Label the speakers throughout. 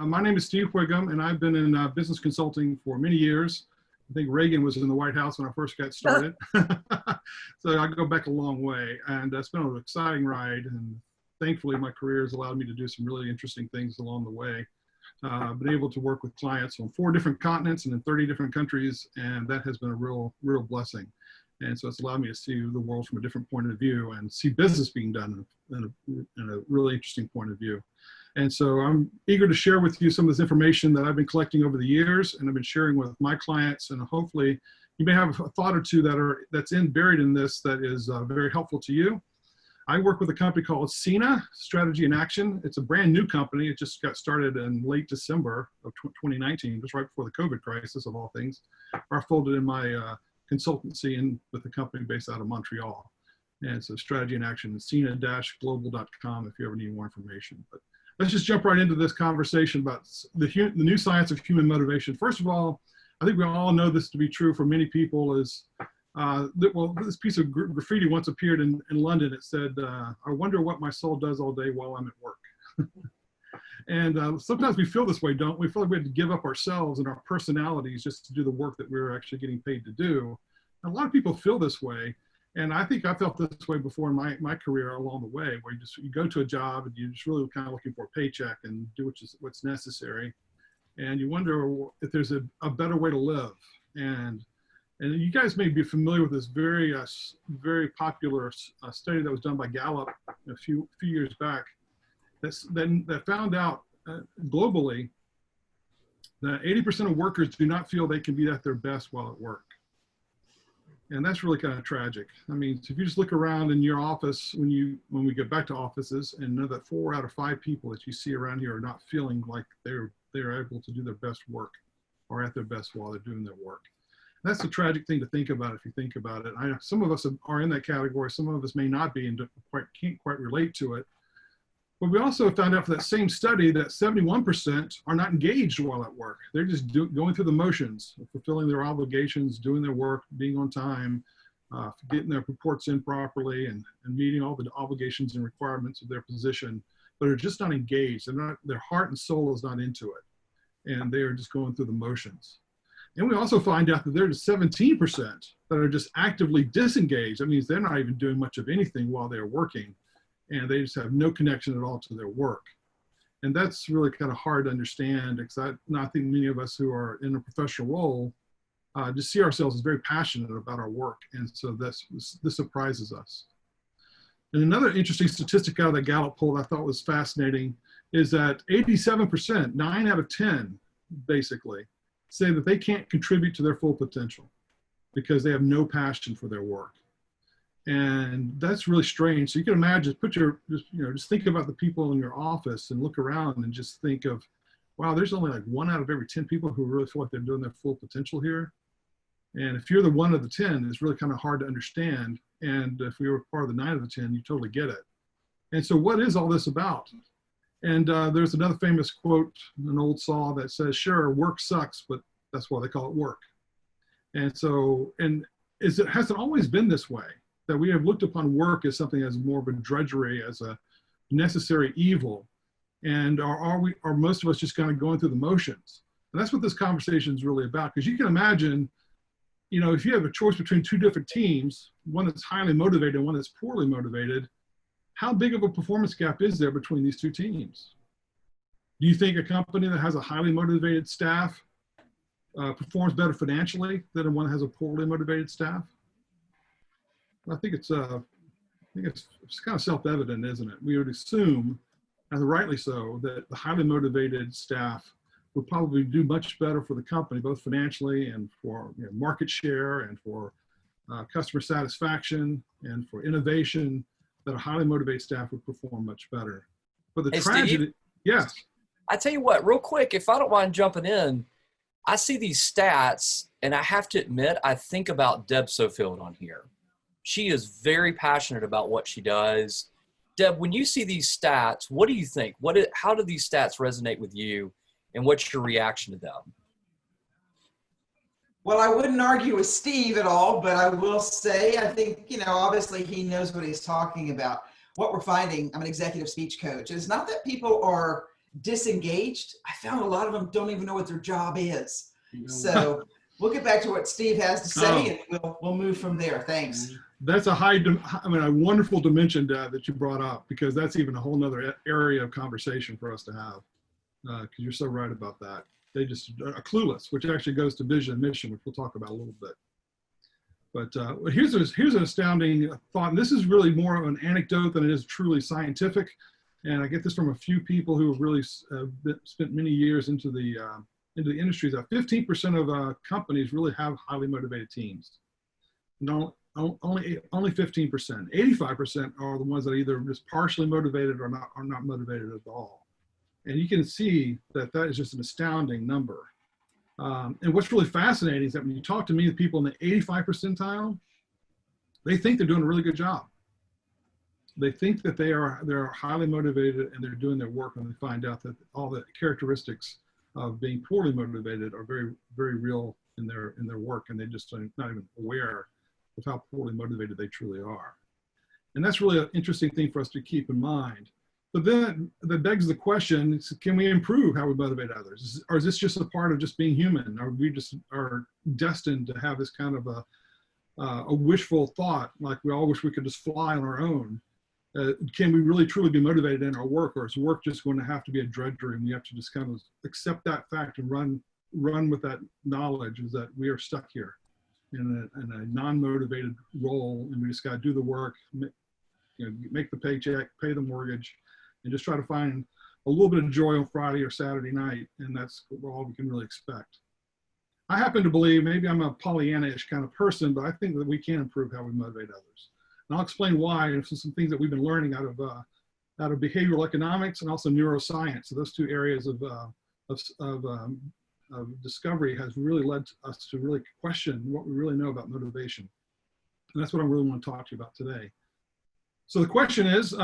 Speaker 1: My name is Steve Whigham, and I've been in business consulting for many years. I think Reagan was in the White House when I first got started. So I go back a long way, and it's been an exciting ride. And thankfully, my career has allowed me to do some really interesting things along the way. I've been able to work with clients on 4 different continents and in 30 different countries, and that has been a real blessing. And so it's allowed me to see the world from a different point of view and see business being done in a really interesting point of view. And so I'm eager to share with you some of this information that I've been collecting over the years, and I've been sharing with my clients. And hopefully you may have a thought or two that's buried in this that is very helpful to you. I work with a company called SINA, Strategy in Action. It's a brand new company. It just got started in late December of 2019, just right before the COVID crisis of all things. I folded in my consultancy in with a company based out of Montreal. And so Strategy in Action, sina-global.com if you ever need more information. But let's just jump right into this conversation about the new science of human motivation. First of all, I think we all know this to be true for many people is, this piece of graffiti once appeared in London. It said, I wonder what my soul does all day while I'm at work. And sometimes we feel this way, don't we? We feel like we have to give up ourselves and our personalities just to do the work that we're actually getting paid to do. And a lot of people feel this way. And I think I felt this way before in my career along the way, where you go to a job and you're just really kind of looking for a paycheck and do what's necessary. And you wonder if there's a better way to live. And you guys may be familiar with this very popular study that was done by Gallup a few years back that found out globally that 80% of workers do not feel they can be at their best while at work. And that's really kind of tragic. I mean, if you just look around in your office when we get back to offices and know that 4 out of 5 people that you see around here are not feeling like they're able to do their best work or at their best while they're doing their work. That's a tragic thing to think about if you think about it. I know some of us are in that category. Some of us may not be and can't quite relate to it. But we also found out for that same study that 71% are not engaged while at work. They're just going through the motions, fulfilling their obligations, doing their work, being on time, getting their reports in properly, and meeting all the obligations and requirements of their position, but are just not engaged. Their heart and soul is not into it, and they are just going through the motions. And we also find out that there's 17% that are just actively disengaged. That means they're not even doing much of anything while they're working, and they just have no connection at all to their work. And that's really kind of hard to understand, because I think many of us who are in a professional role just see ourselves as very passionate about our work. And so this surprises us. And another interesting statistic out of the Gallup poll I thought was fascinating is that 87%, 9 out of 10, basically, say that they can't contribute to their full potential because they have no passion for their work. And that's really strange. So you can imagine, just think about the people in your office and look around and just think of, wow, there's only like 1 out of every 10 people who really feel like they're doing their full potential here. And if you're the 1 of the 10, it's really kind of hard to understand. And if we were part of the 9 of the 10, you totally get it. And so what is all this about? And there's another famous quote, an old saw that says, sure, work sucks, but that's why they call it work. And so, has it always been this way? That we have looked upon work as something as more of a drudgery, as a necessary evil, and are most of us just kind of going through the motions? And that's what this conversation is really about. Because you can imagine, if you have a choice between 2 different teams, one that's highly motivated and one that's poorly motivated, how big of a performance gap is there between these 2 teams? Do you think a company that has a highly motivated staff performs better financially than one that has a poorly motivated staff? I think it's kind of self-evident, isn't it? We would assume, and rightly so, that the highly motivated staff would probably do much better for the company, both financially and for market share and for customer satisfaction and for innovation, that a highly motivated staff would perform much better. But the tragedy, Steve, yes.
Speaker 2: I tell you what, real quick, if I don't mind jumping in, I see these stats, and I have to admit, I think about Deb Sofield on here. She is very passionate about what she does. Deb, when you see these stats, what do you think? How do these stats resonate with you, and what's your reaction to them?
Speaker 3: Well, I wouldn't argue with Steve at all, but I will say, I think, obviously he knows what he's talking about. What we're finding, I'm an executive speech coach, is not that people are disengaged, I found a lot of them don't even know what their job is. So we'll get back to what Steve has to say, and we'll move from there. Thanks.
Speaker 1: That's a wonderful dimension that you brought up, because that's even a whole nother area of conversation for us to have. Because you're so right about that. They just are clueless, which actually goes to vision and mission, which we'll talk about a little bit. But here's an astounding thought, and this is really more of an anecdote than it is truly scientific. And I get this from a few people who have really spent many years into the industries. That 15% of companies really have highly motivated teams. No, only 15%. 85% are the ones that are either just partially motivated or not motivated at all. And you can see that is just an astounding number. And what's really fascinating is that when you talk to many people in the 85 percentile, they think they're doing a really good job. They think that they're highly motivated and they're doing their work, and they find out that all the characteristics of being poorly motivated are very, very real in their work, and they just are not even aware of how poorly motivated they truly are. And that's really an interesting thing for us to keep in mind. But then that begs the question, can we improve how we motivate others? Or is this just a part of just being human? Or we just are destined to have this kind of a wishful thought, like we all wish we could just fly on our own? Can we really truly be motivated in our work, or is work just going to have to be a drudgery, and we have to just kind of accept that fact and run with that knowledge, is that we are stuck here in a non-motivated role, and we just got to do the work, make the paycheck, pay the mortgage, and just try to find a little bit of joy on Friday or Saturday night, and that's all we can really expect. I happen to believe, maybe I'm a Pollyanna-ish kind of person, but I think that we can improve how we motivate others. And I'll explain why, and some things that we've been learning out of behavioral economics and also neuroscience. So those two areas of discovery has really led us to really question what we really know about motivation. And that's what I really want to talk to you about today. So the question is,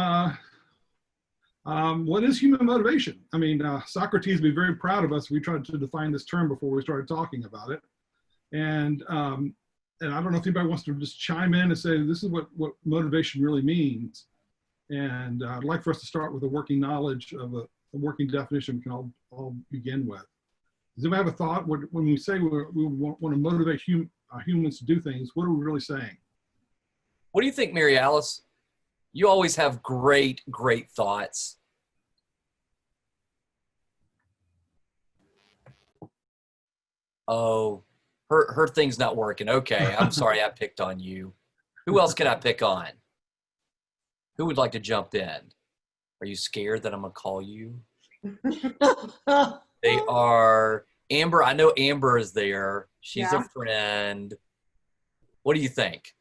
Speaker 1: what is human motivation? I mean, Socrates would be very proud of us. We tried to define this term before we started talking about it. And I don't know if anybody wants to just chime in and say, this is what motivation really means. And I'd like for us to start with a working knowledge of a working definition we can all begin with. Does anybody have a thought? When we say we want to motivate humans to do things, what are we really saying?
Speaker 2: What do you think, Mary Alice? You always have great, great thoughts. Oh, her thing's not working. Okay, I'm sorry I picked on you. Who else can I pick on? Who would like to jump in? Are you scared that I'm going to call you? They are. Amber, I know Amber is there. She's a friend. What do you think?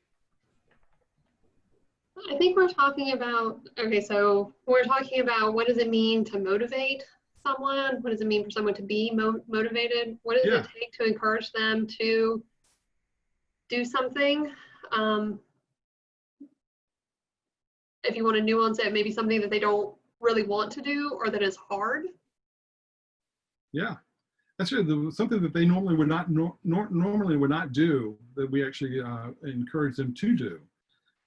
Speaker 4: I think we're talking about, okay, so we're talking about what does it mean to motivate someone? What does it mean for someone to be motivated? What does it take to encourage them to do something? If you want to nuance it, maybe something that they don't really want to do or that is hard.
Speaker 1: Yeah, that's right. Something that they normally would not do, that we actually encourage them to do.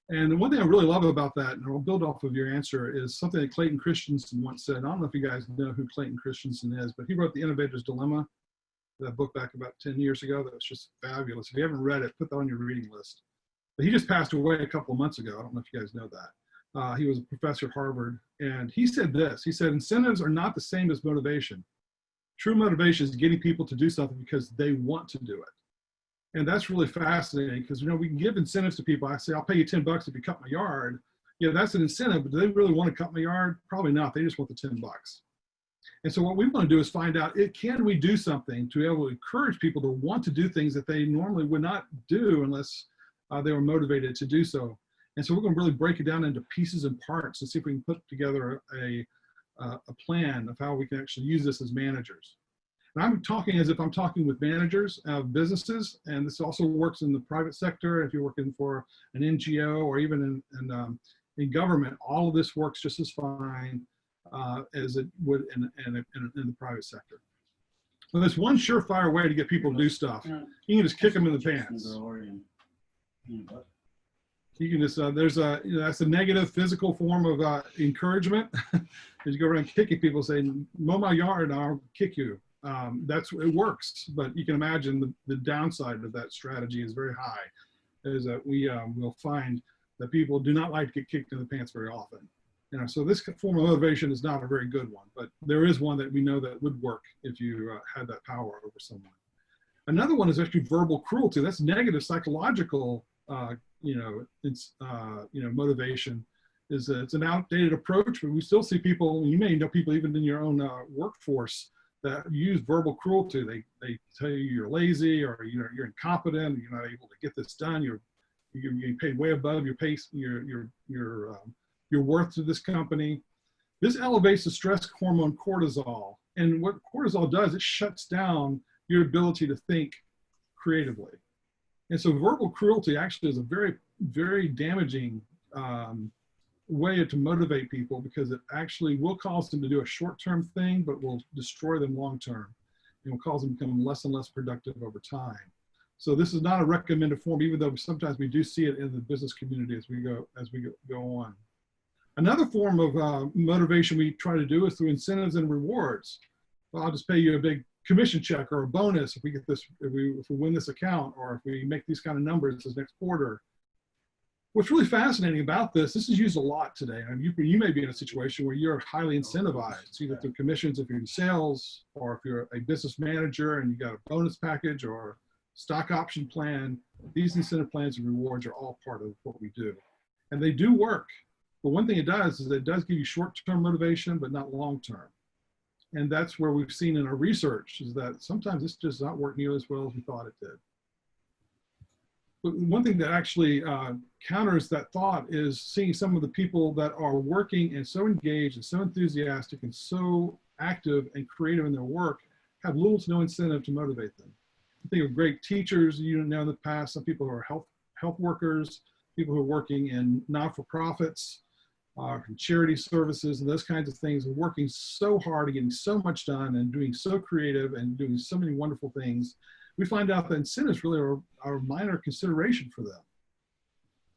Speaker 1: And the one thing I really love about that, and I'll build off of your answer, is something that Clayton Christensen once said. I don't know if you guys know who Clayton Christensen is, but he wrote The Innovator's Dilemma, that book back about 10 years ago. That was just fabulous. If you haven't read it, put that on your reading list. But he just passed away a couple of months ago. I don't know if you guys know that. He was a professor at Harvard, and he said this. He said, incentives are not the same as motivation. True motivation is getting people to do something because they want to do it. And that's really fascinating, because we can give incentives to people. I say, I'll pay you $10 if you cut my yard. Yeah, that's an incentive, but do they really want to cut my yard? Probably not. They just want the $10. And so what we want to do is find out, can we do something to be able to encourage people to want to do things that they normally would not do unless they were motivated to do so. And so we're going to really break it down into pieces and parts and see if we can put together a plan of how we can actually use this as managers. And I'm talking as if I'm talking with managers of businesses, and this also works in the private sector. If you're working for an NGO or even in government, all of this works just as fine as it would in the private sector. So there's one surefire way to get people to do stuff. You can just kick them in the pants. You can just, there's a, that's a negative physical form of encouragement. As you go around kicking people saying, mow my yard, I'll kick you. It works, but you can imagine the downside of that strategy is very high, is that we will find that people do not like to get kicked in the pants very often. So this form of motivation is not a very good one, but there is one that we know that would work if you had that power over someone. Another one is actually verbal cruelty. That's negative psychological, motivation. It's an outdated approach, but we still see people. You may know people even in your own workforce that use verbal cruelty. They tell you you're lazy, or you're incompetent, you're not able to get this done. You're getting paid way above your pace, your worth to this company. This elevates the stress hormone cortisol, and what cortisol does, it shuts down your ability to think creatively. And so verbal cruelty actually is a very, very damaging way to motivate people, because it actually will cause them to do a short-term thing, but will destroy them long-term, and will cause them to become less and less productive over time. So this is not a recommended form, even though sometimes we do see it in the business community as we go on. Another form of motivation we try to do is through incentives and rewards. Well, I'll just pay you a big commission check or a bonus if we get this, if we win this account, or if we make these kind of numbers this next quarter. What's really fascinating about this is used a lot today. I mean, you may be in a situation where you're highly incentivized, either through commissions if you're in sales, or if you're a business manager and you got a bonus package or stock option plan. These incentive plans and rewards are all part of what we do. And they do work. But one thing it does is it does give you short-term motivation, but not long-term. And that's where we've seen in our research is that sometimes this does not work nearly as well as we thought it did. But one thing that actually counters that thought is seeing some of the people that are working and so engaged and so enthusiastic and so active and creative in their work have little to no incentive to motivate them. I think of great teachers, in the past, some people who are health workers, people who are working in not-for-profits, charity services, and those kinds of things, are working so hard and getting so much done and doing so creative and doing so many wonderful things. We find out that incentives really are a minor consideration for them.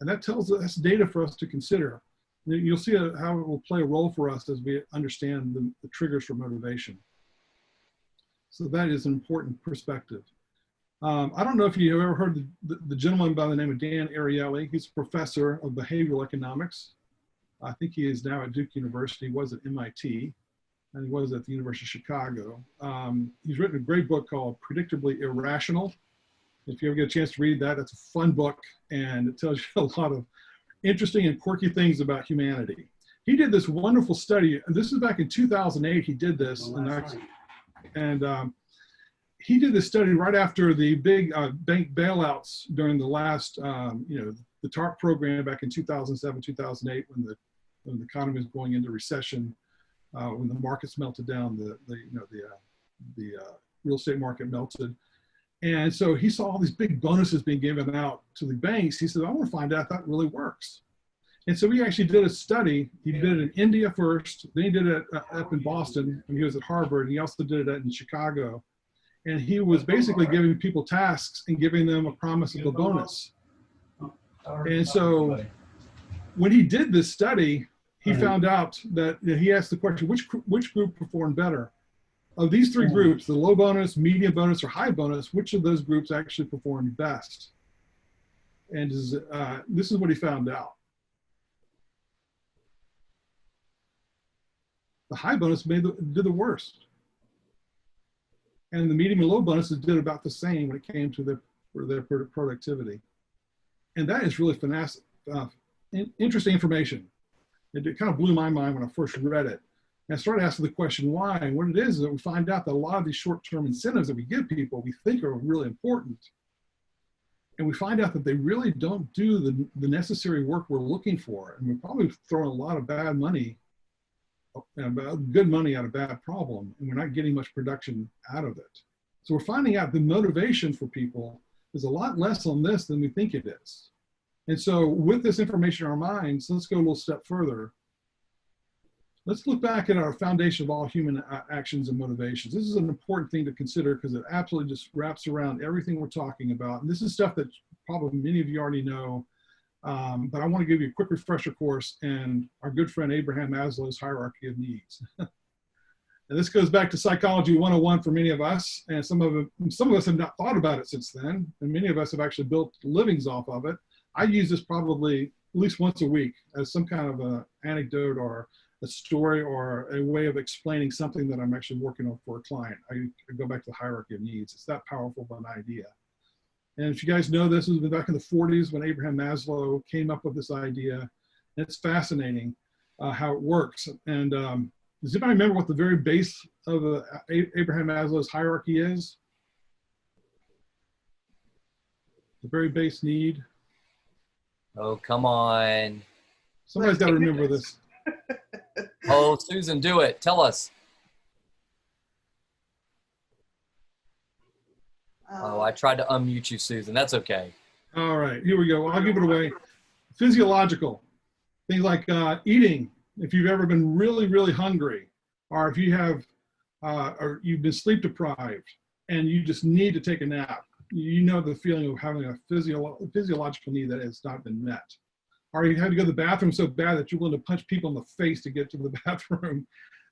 Speaker 1: And that's data for us to consider. You'll see how it will play a role for us as we understand the triggers for motivation. So that is an important perspective. I don't know if you've ever heard the gentleman by the name of Dan Ariely. He's a professor of behavioral economics. I think he is now at Duke University, was at MIT, and he was at the University of Chicago. He's written a great book called Predictably Irrational. If you ever get a chance to read that, that's a fun book, and it tells you a lot of interesting and quirky things about humanity. He did this wonderful study, and this is back in 2008 he did this, he did this study right after the big bank bailouts during the last, the TARP program back in 2007, 2008, when the economy was going into recession, when the markets melted down, the real estate market melted. And so he saw all these big bonuses being given out to the banks. He said, I want to find out if that really works. And so he actually did a study. He did it in India first, then he did it up in Boston when he was at Harvard, and he also did it in Chicago. And he was basically giving people tasks and giving them a promise of a bonus. And so when he did this study, he found out that he asked the question, which group performed better? Of these three groups, the low bonus, medium bonus, or high bonus, which of those groups actually performed best? And this is what he found out. The high bonus did the worst. And the medium and low bonuses did about the same when it came to their productivity. And that is really interesting information. It kind of blew my mind when I first read it. And I started asking the question why. And what it is that we find out that a lot of these short-term incentives that we give people, we think are really important. And we find out that they really don't do the necessary work we're looking for. And we're probably throwing a lot of bad money, good money out of bad problem, and we're not getting much production out of it. So we're finding out the motivation for people is a lot less on this than we think it is. And so with this information in our minds, let's go a little step further. Let's look back at our foundation of all human actions and motivations. This is an important thing to consider because it absolutely just wraps around everything we're talking about. And this is stuff that probably many of you already know. But I want to give you a quick refresher course in our good friend Abraham Maslow's hierarchy of needs. And this goes back to Psychology 101 for many of us, and some of us have not thought about it since then, and many of us have actually built livings off of it. I use this probably at least once a week as some kind of an anecdote or a story or a way of explaining something that I'm actually working on for a client. I go back to the hierarchy of needs. It's that powerful of an idea. And if you guys know, this was back in the 40s when Abraham Maslow came up with this idea. It's fascinating how it works. And does anybody remember what the very base of Abraham Maslow's hierarchy is? The very base need.
Speaker 2: Oh, come on.
Speaker 1: Somebody's got to remember this.
Speaker 2: Oh, Susan, do it. Tell us. Oh, I tried to unmute you, Susan. That's okay.
Speaker 1: All right, here we go. I'll give it away. Physiological. Things like eating. If you've ever been really, really hungry, or if you have, or you've been sleep deprived and you just need to take a nap, you know the feeling of having a physiological need that has not been met. Or you had to go to the bathroom so bad that you're willing to punch people in the face to get to the bathroom.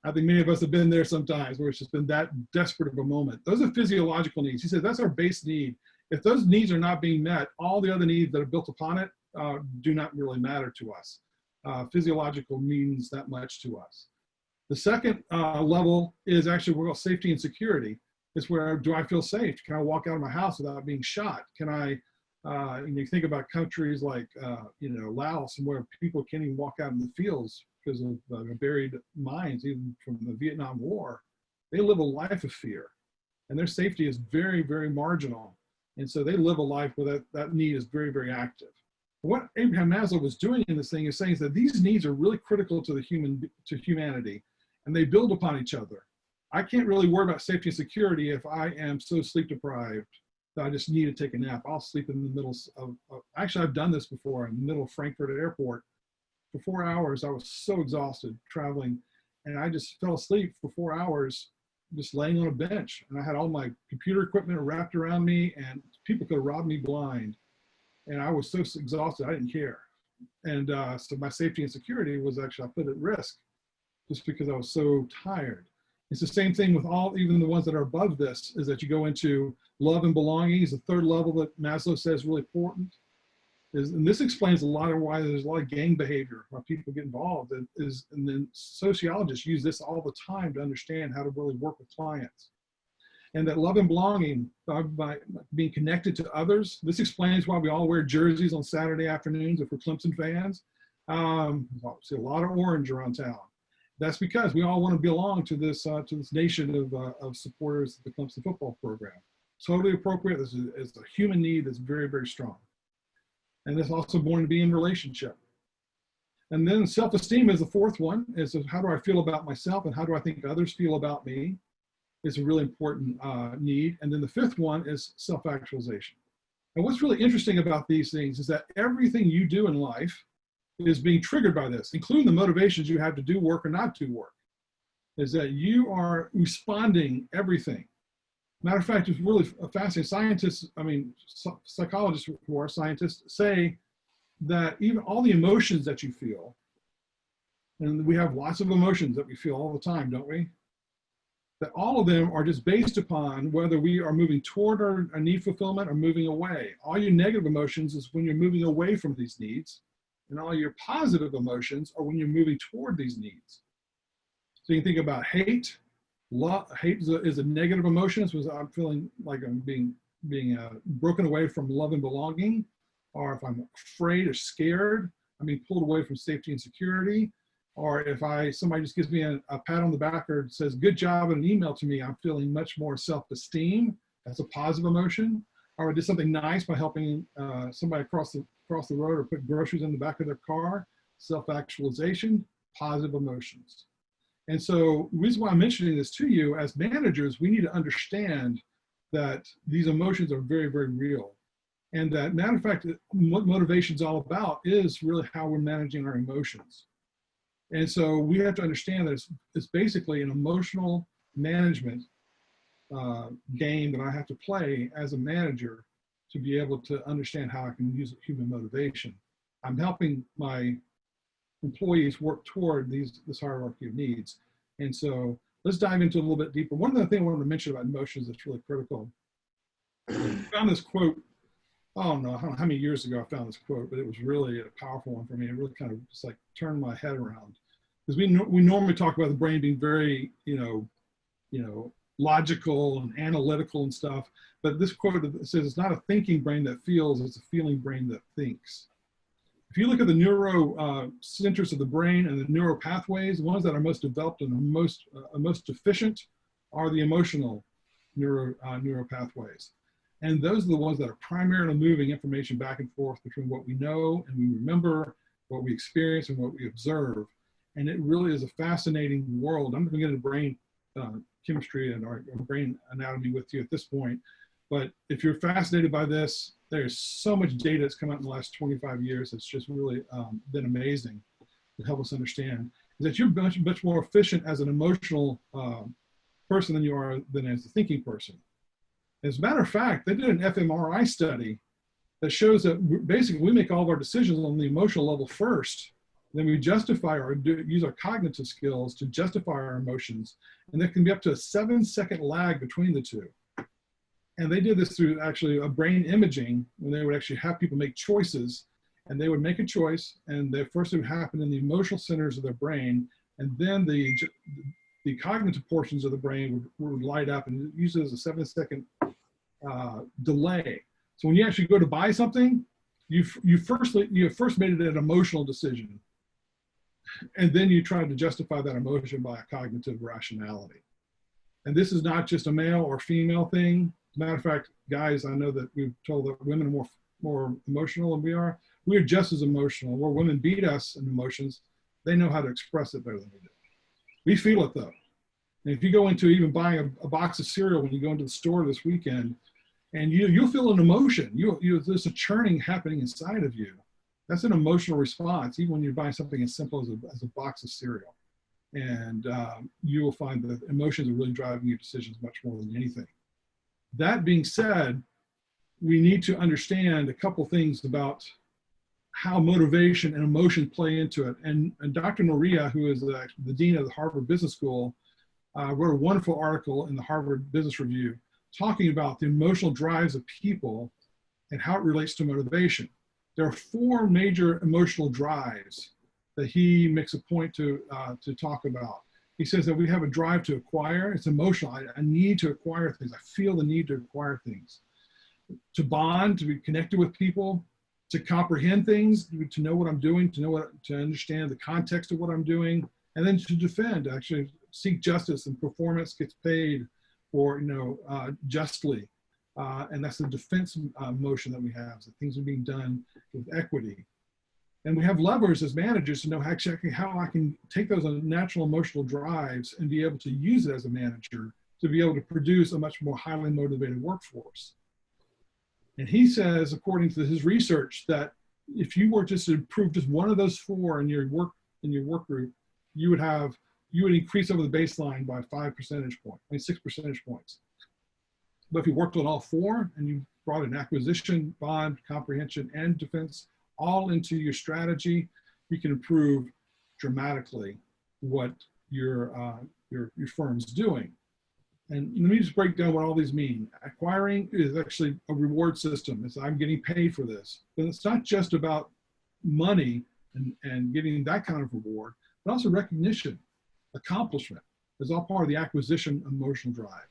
Speaker 1: I think many of us have been there sometimes where it's just been that desperate of a moment. Those are physiological needs. He said that's our base need. If those needs are not being met, all the other needs that are built upon it do not really matter to us. Physiological means that much to us. The second level is actually what we call safety and security. It's where, do I feel safe? Can I walk out of my house without being shot? Can I, you think about countries like, Laos, and where people can't even walk out in the fields because of buried mines, even from the Vietnam War. They live a life of fear, and their safety is very, very marginal. And so they live a life where that need is very, very active. What Abraham Maslow was doing in this thing is saying that these needs are really critical to humanity, and they build upon each other. I can't really worry about safety and security if I am so sleep deprived that I just need to take a nap. I'll sleep in the middle of actually, I've done this before in the middle of Frankfurt Airport. For 4 hours, I was so exhausted traveling, and I just fell asleep for 4 hours just laying on a bench. And I had all my computer equipment wrapped around me, and people could have robbed me blind. And I was so exhausted, I didn't care. And so my safety and security was actually, I put at risk just because I was so tired. It's the same thing with even the ones that are above this, is that you go into love and belonging is the third level that Maslow says is really important. And this explains a lot of why there's a lot of gang behavior, why people get involved. And then sociologists use this all the time to understand how to really work with clients. And that love and belonging, by being connected to others, this explains why we all wear jerseys on Saturday afternoons if we're Clemson fans. See a lot of orange around town. That's because we all want to belong to this nation of supporters of the Clemson football program. Totally appropriate. This is a human need that's very, very strong. And it's also born to be in relationship. And then self-esteem is the fourth one, is how do I feel about myself and how do I think others feel about me? It's a really important need. And then the fifth one is self-actualization. And what's really interesting about these things is that everything you do in life is being triggered by this, including the motivations you have to do work or not do work, is that you are responding everything. Matter of fact, it's really fascinating. Psychologists who are scientists say that even all the emotions that you feel, and we have lots of emotions that we feel all the time, don't we? That all of them are just based upon whether we are moving toward our need fulfillment or moving away. All your negative emotions is when you're moving away from these needs, and all your positive emotions are when you're moving toward these needs. So you can think about hate. Hate is a negative emotion. So I'm feeling like I'm being broken away from love and belonging, or if I'm afraid or scared, I'm being pulled away from safety and security. Or if somebody just gives me a pat on the back or says good job in an email to me, I'm feeling much more self-esteem. That's a positive emotion. Or I did something nice by helping somebody across the road or put groceries in the back of their car. Self-actualization, positive emotions. And so the reason why I'm mentioning this to you, as managers, we need to understand that these emotions are very, very real. And that, matter of fact, what motivation is all about is really how we're managing our emotions. And so we have to understand that it's basically an emotional management game that I have to play as a manager to be able to understand how I can use human motivation. I'm helping my employees work toward this hierarchy of needs. And so let's dive into a little bit deeper. One of the things I wanted to mention about emotions that's really critical. I found this quote, I don't know how many years ago I found this quote, but it was really a powerful one for me. It really kind of just like turned my head around. Because we normally talk about the brain being very, logical and analytical and stuff. But this quote says it's not a thinking brain that feels, it's a feeling brain that thinks. If you look at the neuro centers of the brain and the neural pathways, the ones that are most developed and the most efficient are the emotional neuro pathways. And those are the ones that are primarily moving information back and forth between what we know and we remember, what we experience and what we observe. And it really is a fascinating world. I'm going to get into brain chemistry and our brain anatomy with you at this point. But if you're fascinated by this, there's so much data that's come out in the last 25 years. It's just really been amazing to help us understand is that you're much more efficient as an emotional person than you are than as a thinking person. As a matter of fact, they did an fMRI study that shows that basically we make all of our decisions on the emotional level first. Then we justify or use our cognitive skills to justify our emotions. And there can be up to a 7-second lag between the two. And they did this through actually a brain imaging when they would actually have people make choices. And they would make a choice, and first it would happen in the emotional centers of their brain, and then the cognitive portions of the brain would light up, and use it as a 7-second delay. So when you actually go to buy something, you first made it an emotional decision, and then you tried to justify that emotion by a cognitive rationality. And this is not just a male or female thing. As a matter of fact, guys, I know that we've told that women are more emotional than we are. We are just as emotional. Where women beat us in emotions, they know how to express it better than we do. We feel it though. And if you go into even buying a box of cereal when you go into the store this weekend, and you'll feel an emotion. There's a churning happening inside of you. That's an emotional response, even when you're buying something as simple as a box of cereal. And you will find that emotions are really driving your decisions much more than anything. That being said, we need to understand a couple things about how motivation and emotion play into it. And Dr. Noria, who is the dean of the Harvard Business School, wrote a wonderful article in the Harvard Business Review talking about the emotional drives of people and how it relates to motivation. There are 4 major emotional drives that he makes a point to talk about. He says that we have a drive to acquire. It's emotional. I need to acquire things. I feel the need to acquire things. To bond, to be connected with people, to comprehend things, to know what I'm doing, to understand the context of what I'm doing, and then to defend, actually seek justice, and performance gets paid for, justly. And that's the defense motion that we have, that things are being done with equity. And we have levers as managers to know exactly how I can take those natural emotional drives and be able to use it as a manager to be able to produce a much more highly motivated workforce. And he says, according to his research, that if you were just to improve just one of those 4 in your work group, you would increase over the baseline by 6 percentage points. But if you worked on all 4 and you brought an acquisition, bond, comprehension, and defense all into your strategy, you can improve dramatically what your firm's doing. And let me just break down what all these mean. Acquiring is actually a reward system. It's I'm getting paid for this. But it's not just about money and getting that kind of reward, but also recognition, accomplishment. It's all part of the acquisition emotional drive.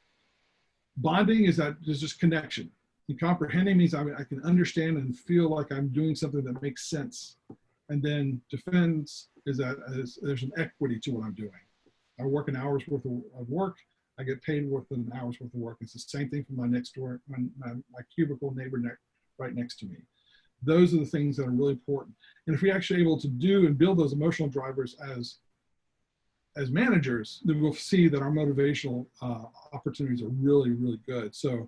Speaker 1: Bonding is that there's just connection. And comprehending means I can understand and feel like I'm doing something that makes sense. And then defense is that there's an equity to what I'm doing. I work an hour's worth of work. I get paid worth an hour's worth of work. It's the same thing for my next door, my cubicle neighbor right next to me. Those are the things that are really important. And if we're actually able to do and build those emotional drivers as managers, then we'll see that our motivational opportunities are really, really good. So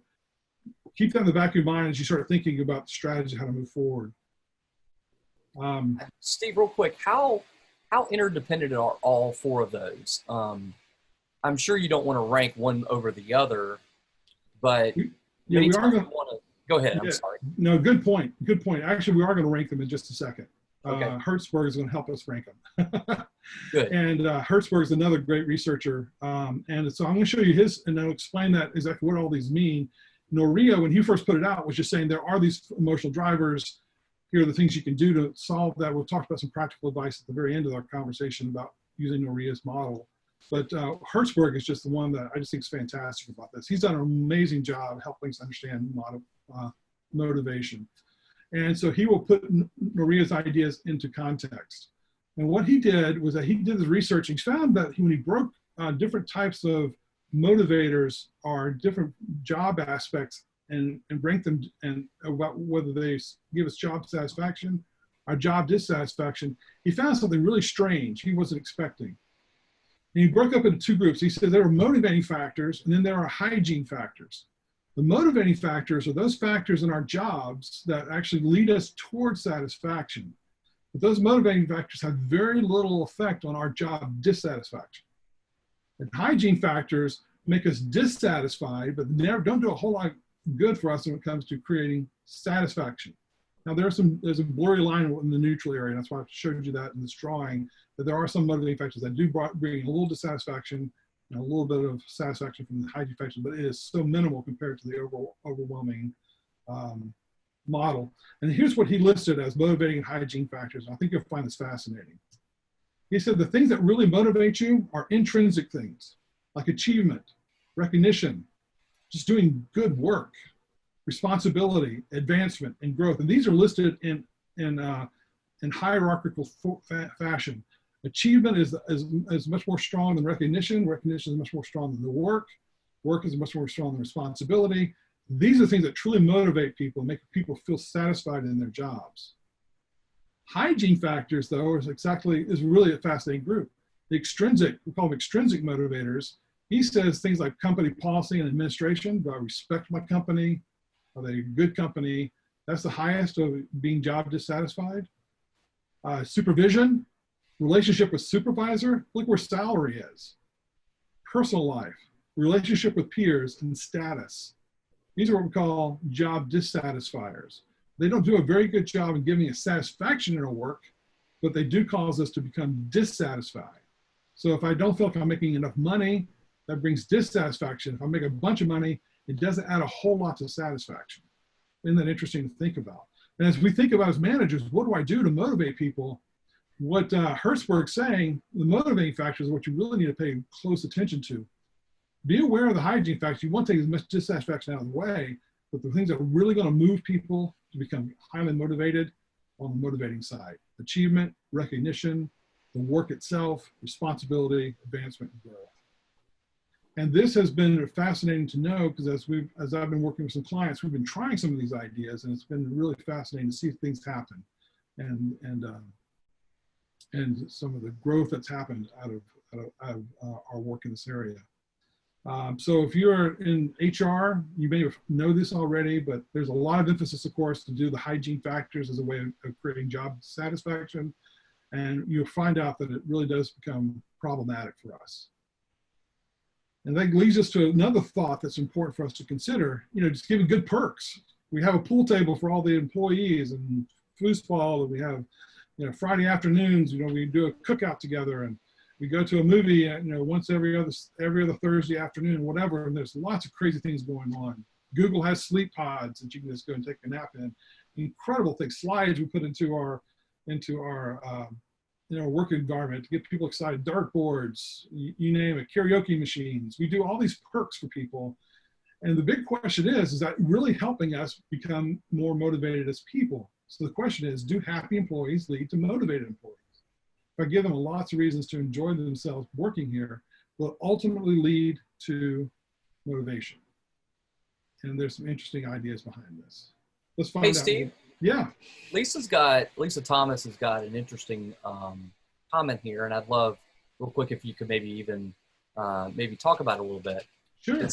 Speaker 1: keep that in the back of your mind as you start thinking about the strategy, how to move forward.
Speaker 2: Steve, real quick, how interdependent are all 4 of those? I'm sure you don't want to rank one over the other, but
Speaker 1: we are going to
Speaker 2: go ahead.
Speaker 1: Yeah,
Speaker 2: I'm sorry.
Speaker 1: No, good point. Good point. Actually, we are going to rank them in just a second.
Speaker 2: Okay.
Speaker 1: Hertzberg is going to help us rank them.
Speaker 2: Good.
Speaker 1: And Hertzberg is another great researcher. And so I'm going to show you his, and I'll explain that exactly what all these mean. Noria, when he first put it out, was just saying there are these emotional drivers. Here are the things you can do to solve that. We'll talk about some practical advice at the very end of our conversation about using Noria's model. But Hertzberg is just the one that I just think is fantastic about this. He's done an amazing job helping us understand motivation. And so he will put Noria's ideas into context. And what he did was that he did his research and found that when he broke different types of motivators or different job aspects and rank them and about whether they give us job satisfaction or job dissatisfaction, he found something really strange he wasn't expecting. And he broke up into two groups. He said there are motivating factors and then there are hygiene factors. The motivating factors are those factors in our jobs that actually lead us towards satisfaction. But those motivating factors have very little effect on our job dissatisfaction. And hygiene factors make us dissatisfied, but don't do a whole lot good for us when it comes to creating satisfaction. Now there's a blurry line in the neutral area. And that's why I showed you that in this drawing, that there are some motivating factors that do bring a little dissatisfaction and a little bit of satisfaction from the hygiene factors, but it is so minimal compared to the overwhelming model. And here's what he listed as motivating and hygiene factors. I think you'll find this fascinating. He said the things that really motivate you are intrinsic things like achievement, recognition, just doing good work, responsibility, advancement, and growth. And these are listed in hierarchical fashion. Achievement is much more strong than recognition. Recognition is much more strong than the work. Work is much more strong than responsibility. These are things that truly motivate people and make people feel satisfied in their jobs. Hygiene factors, though, is really a fascinating group. The extrinsic, we call them extrinsic motivators. He says things like company policy and administration. Do I respect my company? Are they a good company? That's the highest of being job dissatisfied. Supervision, relationship with supervisor, look where salary is. Personal life, relationship with peers, and status. These are what we call job dissatisfiers. They don't do a very good job in giving us satisfaction in our work, but they do cause us to become dissatisfied. So if I don't feel like I'm making enough money, that brings dissatisfaction. If I make a bunch of money, it doesn't add a whole lot to satisfaction. Isn't that interesting to think about? And as we think about as managers, what do I do to motivate people? What Hertzberg's saying, the motivating factors are what you really need to pay close attention to. Be aware of the hygiene factors. You want to take as much dissatisfaction out of the way, but the things that are really going to move people to become highly motivated on the motivating side: achievement, recognition, the work itself, responsibility, advancement, and growth. And this has been fascinating to know because as I've been working with some clients, we've been trying some of these ideas, and it's been really fascinating to see things happen, and some of the growth that's happened out of our work in this area. So if you're in HR, you may know this already, but there's a lot of emphasis, of course, to do the hygiene factors as a way of creating job satisfaction. And you'll find out that it really does become problematic for us. And that leads us to another thought that's important for us to consider, just giving good perks. We have a pool table for all the employees and foosball, and we have, Friday afternoons, we do a cookout together, and we go to a movie, once every other Thursday afternoon, whatever, and there's lots of crazy things going on. Google has sleep pods that you can just go and take a nap in. Incredible things, slides we put into our work environment to get people excited, dartboards, you name it, karaoke machines. We do all these perks for people. And the big question is that really helping us become more motivated as people? So the question is, do happy employees lead to motivated employees? If I give them lots of reasons to enjoy themselves working here, will ultimately lead to motivation. And there's some interesting ideas behind this. Let's find out.
Speaker 2: Hey, Steve.
Speaker 1: Yeah.
Speaker 2: Lisa Thomas has got an interesting comment here, and I'd love, real quick, if you could maybe talk about it a little bit.
Speaker 1: Sure.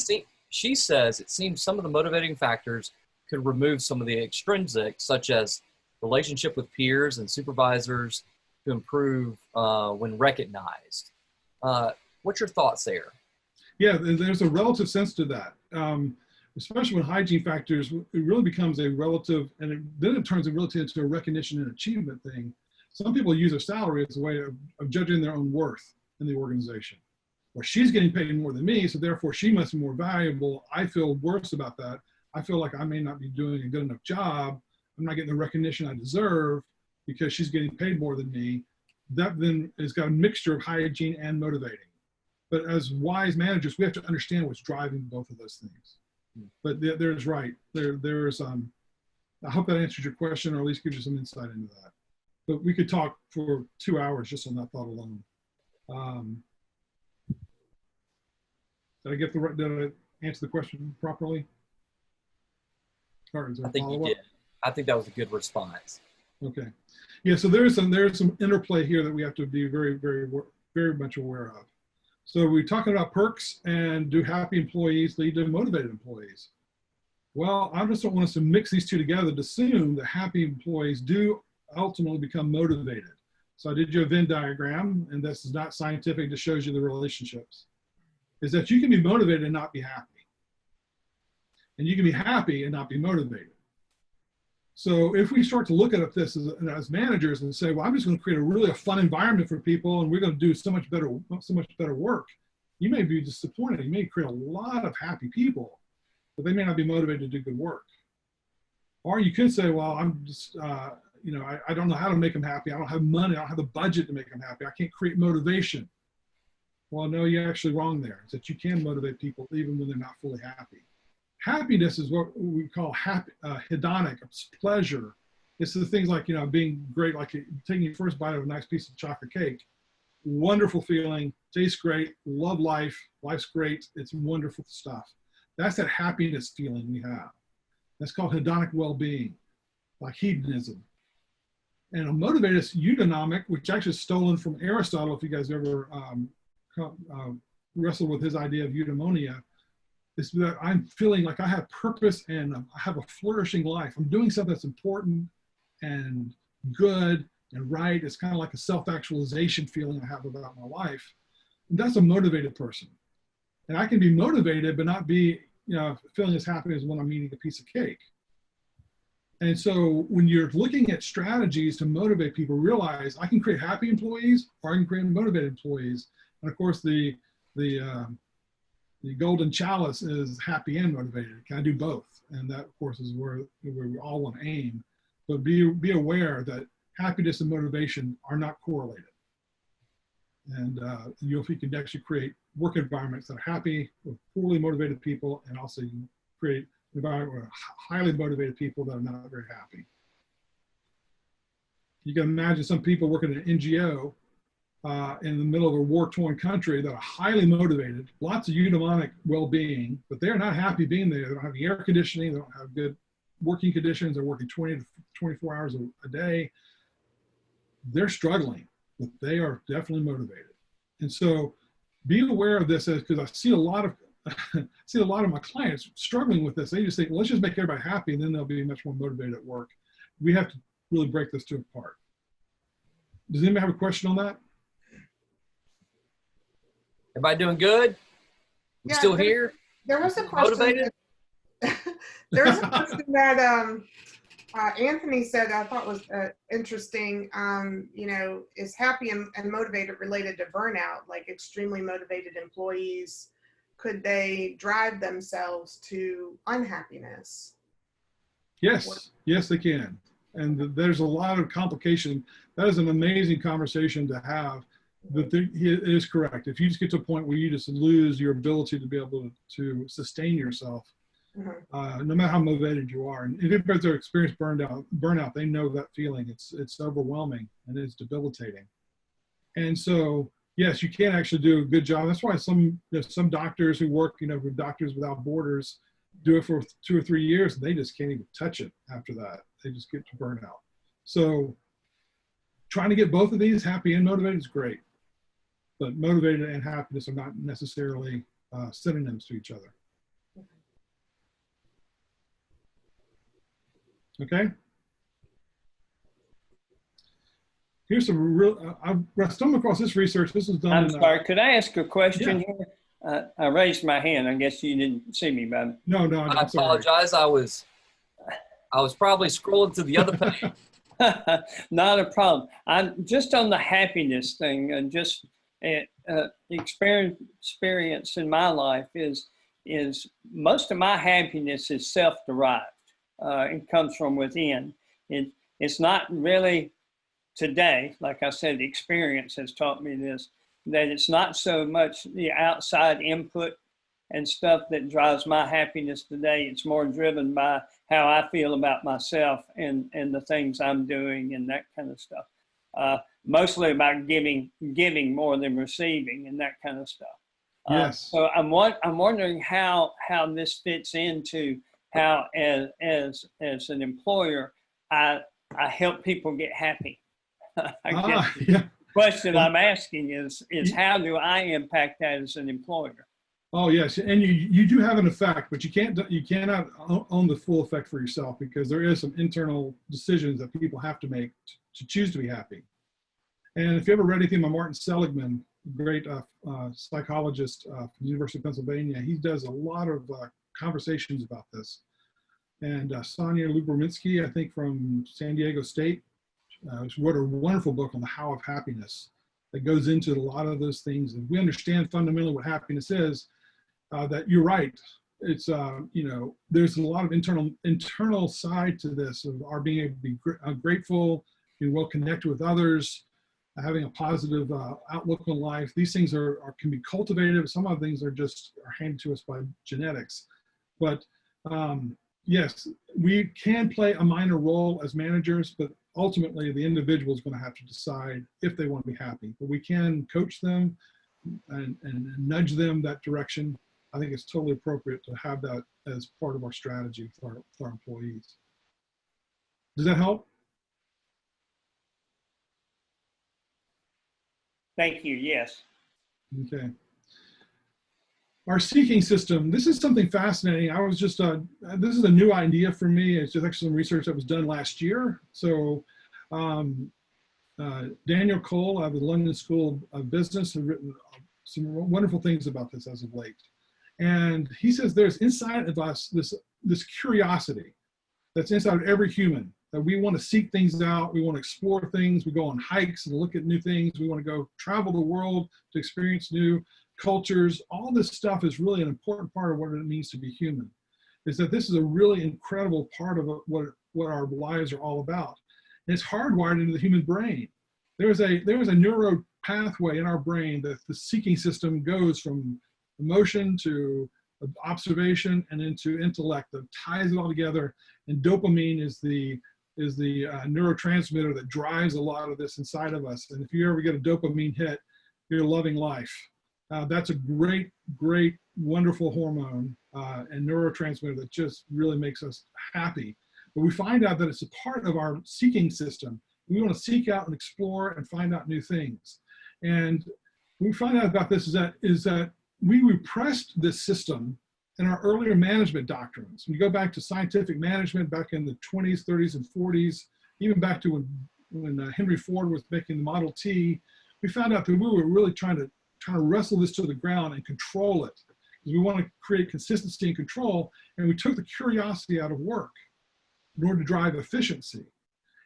Speaker 2: She says it seems some of the motivating factors could remove some of the extrinsic, such as relationship with peers and supervisors, to improve when recognized. What's your thoughts there?
Speaker 1: Yeah, there's a relative sense to that. Especially when hygiene factors, it really becomes a relative, and then it turns it really into a recognition and achievement thing. Some people use their salary as a way of judging their own worth in the organization. Well, she's getting paid more than me, so therefore she must be more valuable. I feel worse about that. I feel like I may not be doing a good enough job. I'm not getting the recognition I deserve because she's getting paid more than me. That then has got a mixture of hygiene and motivating. But as wise managers, we have to understand what's driving both of those things. But there's right. There's I hope that answers your question, or at least gives you some insight into that. But we could talk for 2 hours just on that thought alone. Did I answer the question properly? Or is there
Speaker 2: I think you did. I think that was a good response.
Speaker 1: Okay. Yeah, so there's some interplay here that we have to be very, very, very much aware of. So we're talking about perks, and do happy employees lead to motivated employees? Well, I just don't want us to mix these two together to assume that happy employees do ultimately become motivated. So I did you a Venn diagram, and this is not scientific, it just shows you the relationships. Is that you can be motivated and not be happy. And you can be happy and not be motivated. So if we start to look at this as managers and say, well, I'm just going to create a fun environment for people, and we're going to do so much better work, you may be disappointed. You may create a lot of happy people, but they may not be motivated to do good work. Or you could say, well, I'm just, I don't know how to make them happy. I don't have money. I don't have the budget to make them happy. I can't create motivation. Well, no, you're actually wrong there. It's that you can motivate people even when they're not fully happy. Happiness is what we call hedonic, it's pleasure. It's the things like, being great, like taking your first bite of a nice piece of chocolate cake. Wonderful feeling, tastes great, love life, life's great, it's wonderful stuff. That's that happiness feeling we have. That's called hedonic well-being, like hedonism. And a motivated is eudaimonia, which actually is stolen from Aristotle, if you guys ever wrestled with his idea of eudaimonia. Is that I'm feeling like I have purpose and I have a flourishing life. I'm doing something that's important and good and right. It's kind of like a self-actualization feeling I have about my life. And that's a motivated person. And I can be motivated, but not be feeling as happy as when I'm eating a piece of cake. And so when you're looking at strategies to motivate people, realize I can create happy employees or I can create motivated employees. And of course, the golden chalice is happy and motivated. Can I do both? And that, of course, is where we all want to aim. But be aware that happiness and motivation are not correlated. And if you can actually create work environments that are happy with poorly motivated people, and also you can create an environment with highly motivated people that are not very happy. You can imagine some people working at an NGO in the middle of a war-torn country that are highly motivated, lots of eudaimonic well-being, but they're not happy being there. They don't have the air conditioning, they don't have good working conditions, they're working 20 to 24 hours a day. They're struggling, but they are definitely motivated. And so be aware of this, because I see a lot of my clients struggling with this. They just think, well, let's just make everybody happy, and then they'll be much more motivated at work. We have to really break this two apart. Does anybody have a question on that?
Speaker 2: Everybody doing good? Yeah, still here?
Speaker 5: There was a question.
Speaker 2: Motivated?
Speaker 5: There was a question that Anthony said I thought was interesting. Is happy and motivated related to burnout? Like extremely motivated employees, could they drive themselves to unhappiness?
Speaker 1: Yes, yes, they can. And there's a lot of complication. That is an amazing conversation to have. But it is correct. If you just get to a point where you just lose your ability to be able to sustain yourself, no matter how motivated you are, and if everybody's experienced burnout, they know that feeling. It's overwhelming and it's debilitating. And so, yes, you can actually do a good job. That's why some doctors who work, with Doctors Without Borders, do it for 2 or 3 years, and they just can't even touch it after that. They just get to burnout. So, trying to get both of these, happy and motivated, is great. But motivated and happiness are not necessarily synonyms to each other. Okay? Here's some real, I've stumbled across this research. This was done
Speaker 6: I'm sorry, could I ask a question here? I raised my hand. I guess you didn't see me, but
Speaker 1: No,
Speaker 2: I apologize. I was probably scrolling to the other page.
Speaker 6: Not a problem. I'm just on the happiness thing, and just experience in my life is most of my happiness is self-derived. It comes from within. It's not really today, like I said, the experience has taught me this, that it's not so much the outside input and stuff that drives my happiness today. It's more driven by how I feel about myself and the things I'm doing and that kind of stuff. Mostly about giving more than receiving and that kind of stuff.
Speaker 1: Yes.
Speaker 6: So I'm wondering how this fits into how as an employer I help people get happy. I guess
Speaker 1: yeah.
Speaker 6: the question I'm asking is how do I impact that as an employer?
Speaker 1: Oh yes, and you do have an effect, but you cannot own the full effect for yourself, because there is some internal decisions that people have to make to choose to be happy. And if you ever read anything by Martin Seligman, great psychologist from the University of Pennsylvania, he does a lot of conversations about this. And Sonia Lubomirsky, I think from San Diego State, wrote a wonderful book on the How of Happiness that goes into a lot of those things. And we understand fundamentally what happiness is. That you're right. It's there's a lot of internal side to this of our being able to be grateful, being well connected with others, having a positive outlook on life. These things can be cultivated. Some of the things are handed to us by genetics. But yes, we can play a minor role as managers, but ultimately the individual is going to have to decide if they want to be happy. But we can coach them and nudge them that direction. I think it's totally appropriate to have that as part of our strategy for our employees. Does that help?
Speaker 6: Thank you. Yes.
Speaker 1: Okay. Our seeking system, this is something fascinating. I was just, this is a new idea for me. It's just actually some research that was done last year. So Daniel Cole out of the London School of Business has written some wonderful things about this as of late. And he says there's inside of us this curiosity that's inside of every human, that we want to seek things out, we want to explore things, we go on hikes and look at new things, we want to go travel the world to experience new cultures. All this stuff is really an important part of what it means to be human, is that this is a really incredible part of what our lives are all about. And it's hardwired into the human brain. There is a neuro pathway in our brain that the seeking system goes from emotion to observation and into intellect, that ties it all together. And dopamine is the neurotransmitter that drives a lot of this inside of us. And if you ever get a dopamine hit, you're loving life. That's a great, wonderful hormone and neurotransmitter that just really makes us happy. But we find out that it's a part of our seeking system. We want to seek out and explore and find out new things. And we find out about this is that we repressed this system in our earlier management doctrines. We go back to scientific management back in the 20s, 30s, and 40s, even back to when Henry Ford was making the Model T. We found out that we were really trying to wrestle this to the ground and control it, because we want to create consistency and control. And we took the curiosity out of work in order to drive efficiency.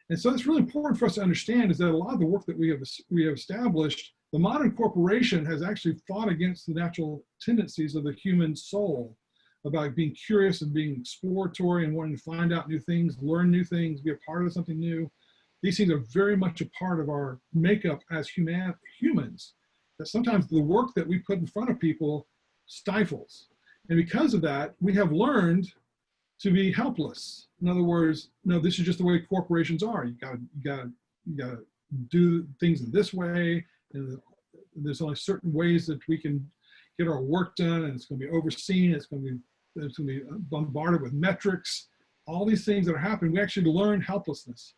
Speaker 1: And so it's really important for us to understand is that a lot of the work that we have established, the modern corporation has actually fought against the natural tendencies of the human soul about being curious and being exploratory and wanting to find out new things, learn new things, be a part of something new. These things are very much a part of our makeup as humans, that sometimes the work that we put in front of people stifles. And because of that, we have learned to be helpless. In other words, no, this is just the way corporations are. You gotta do things in this way. And there's only certain ways that we can get our work done, and it's going to be overseen. It's going to be bombarded with metrics. All these things that are happening, we actually learn helplessness.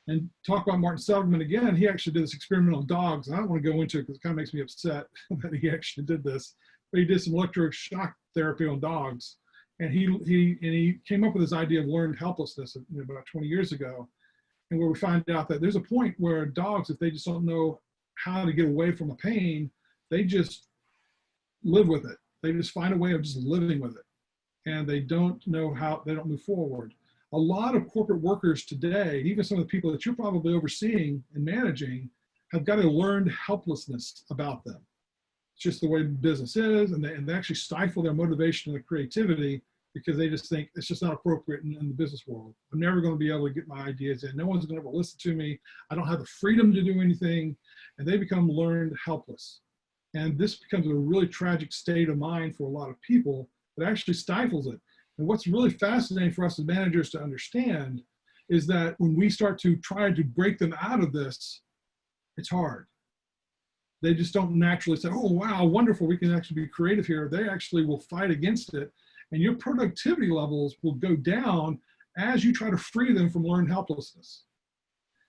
Speaker 1: And talk about Martin Seligman again. He actually did this experiment on dogs. And I don't want to go into it because it kind of makes me upset that he actually did this. But he did some electroshock therapy on dogs, and he came up with this idea of learned helplessness about 20 years ago, and where we find out that there's a point where dogs, if they just don't know how to get away from a pain, they just live with it. They just find a way of just living with it, and they don't know how, they don't move forward. a lot of corporate workers today, even some of the people that you're probably overseeing and managing, have got a learned helplessness about them. It's just the way business is, and they actually stifle their motivation and their creativity because they just think it's just not appropriate in the business world. I'm never going to be able to get my ideas in. No one's going to ever listen to me. I don't have the freedom to do anything. And they become learned helpless. And this becomes a really tragic state of mind for a lot of people that actually stifles it. And what's really fascinating for us as managers to understand is that when we start to try to break them out of this, it's hard. They just don't naturally say, oh, wow, wonderful, we can actually be creative here. They actually will fight against it. And your productivity levels will go down as you try to free them from learned helplessness.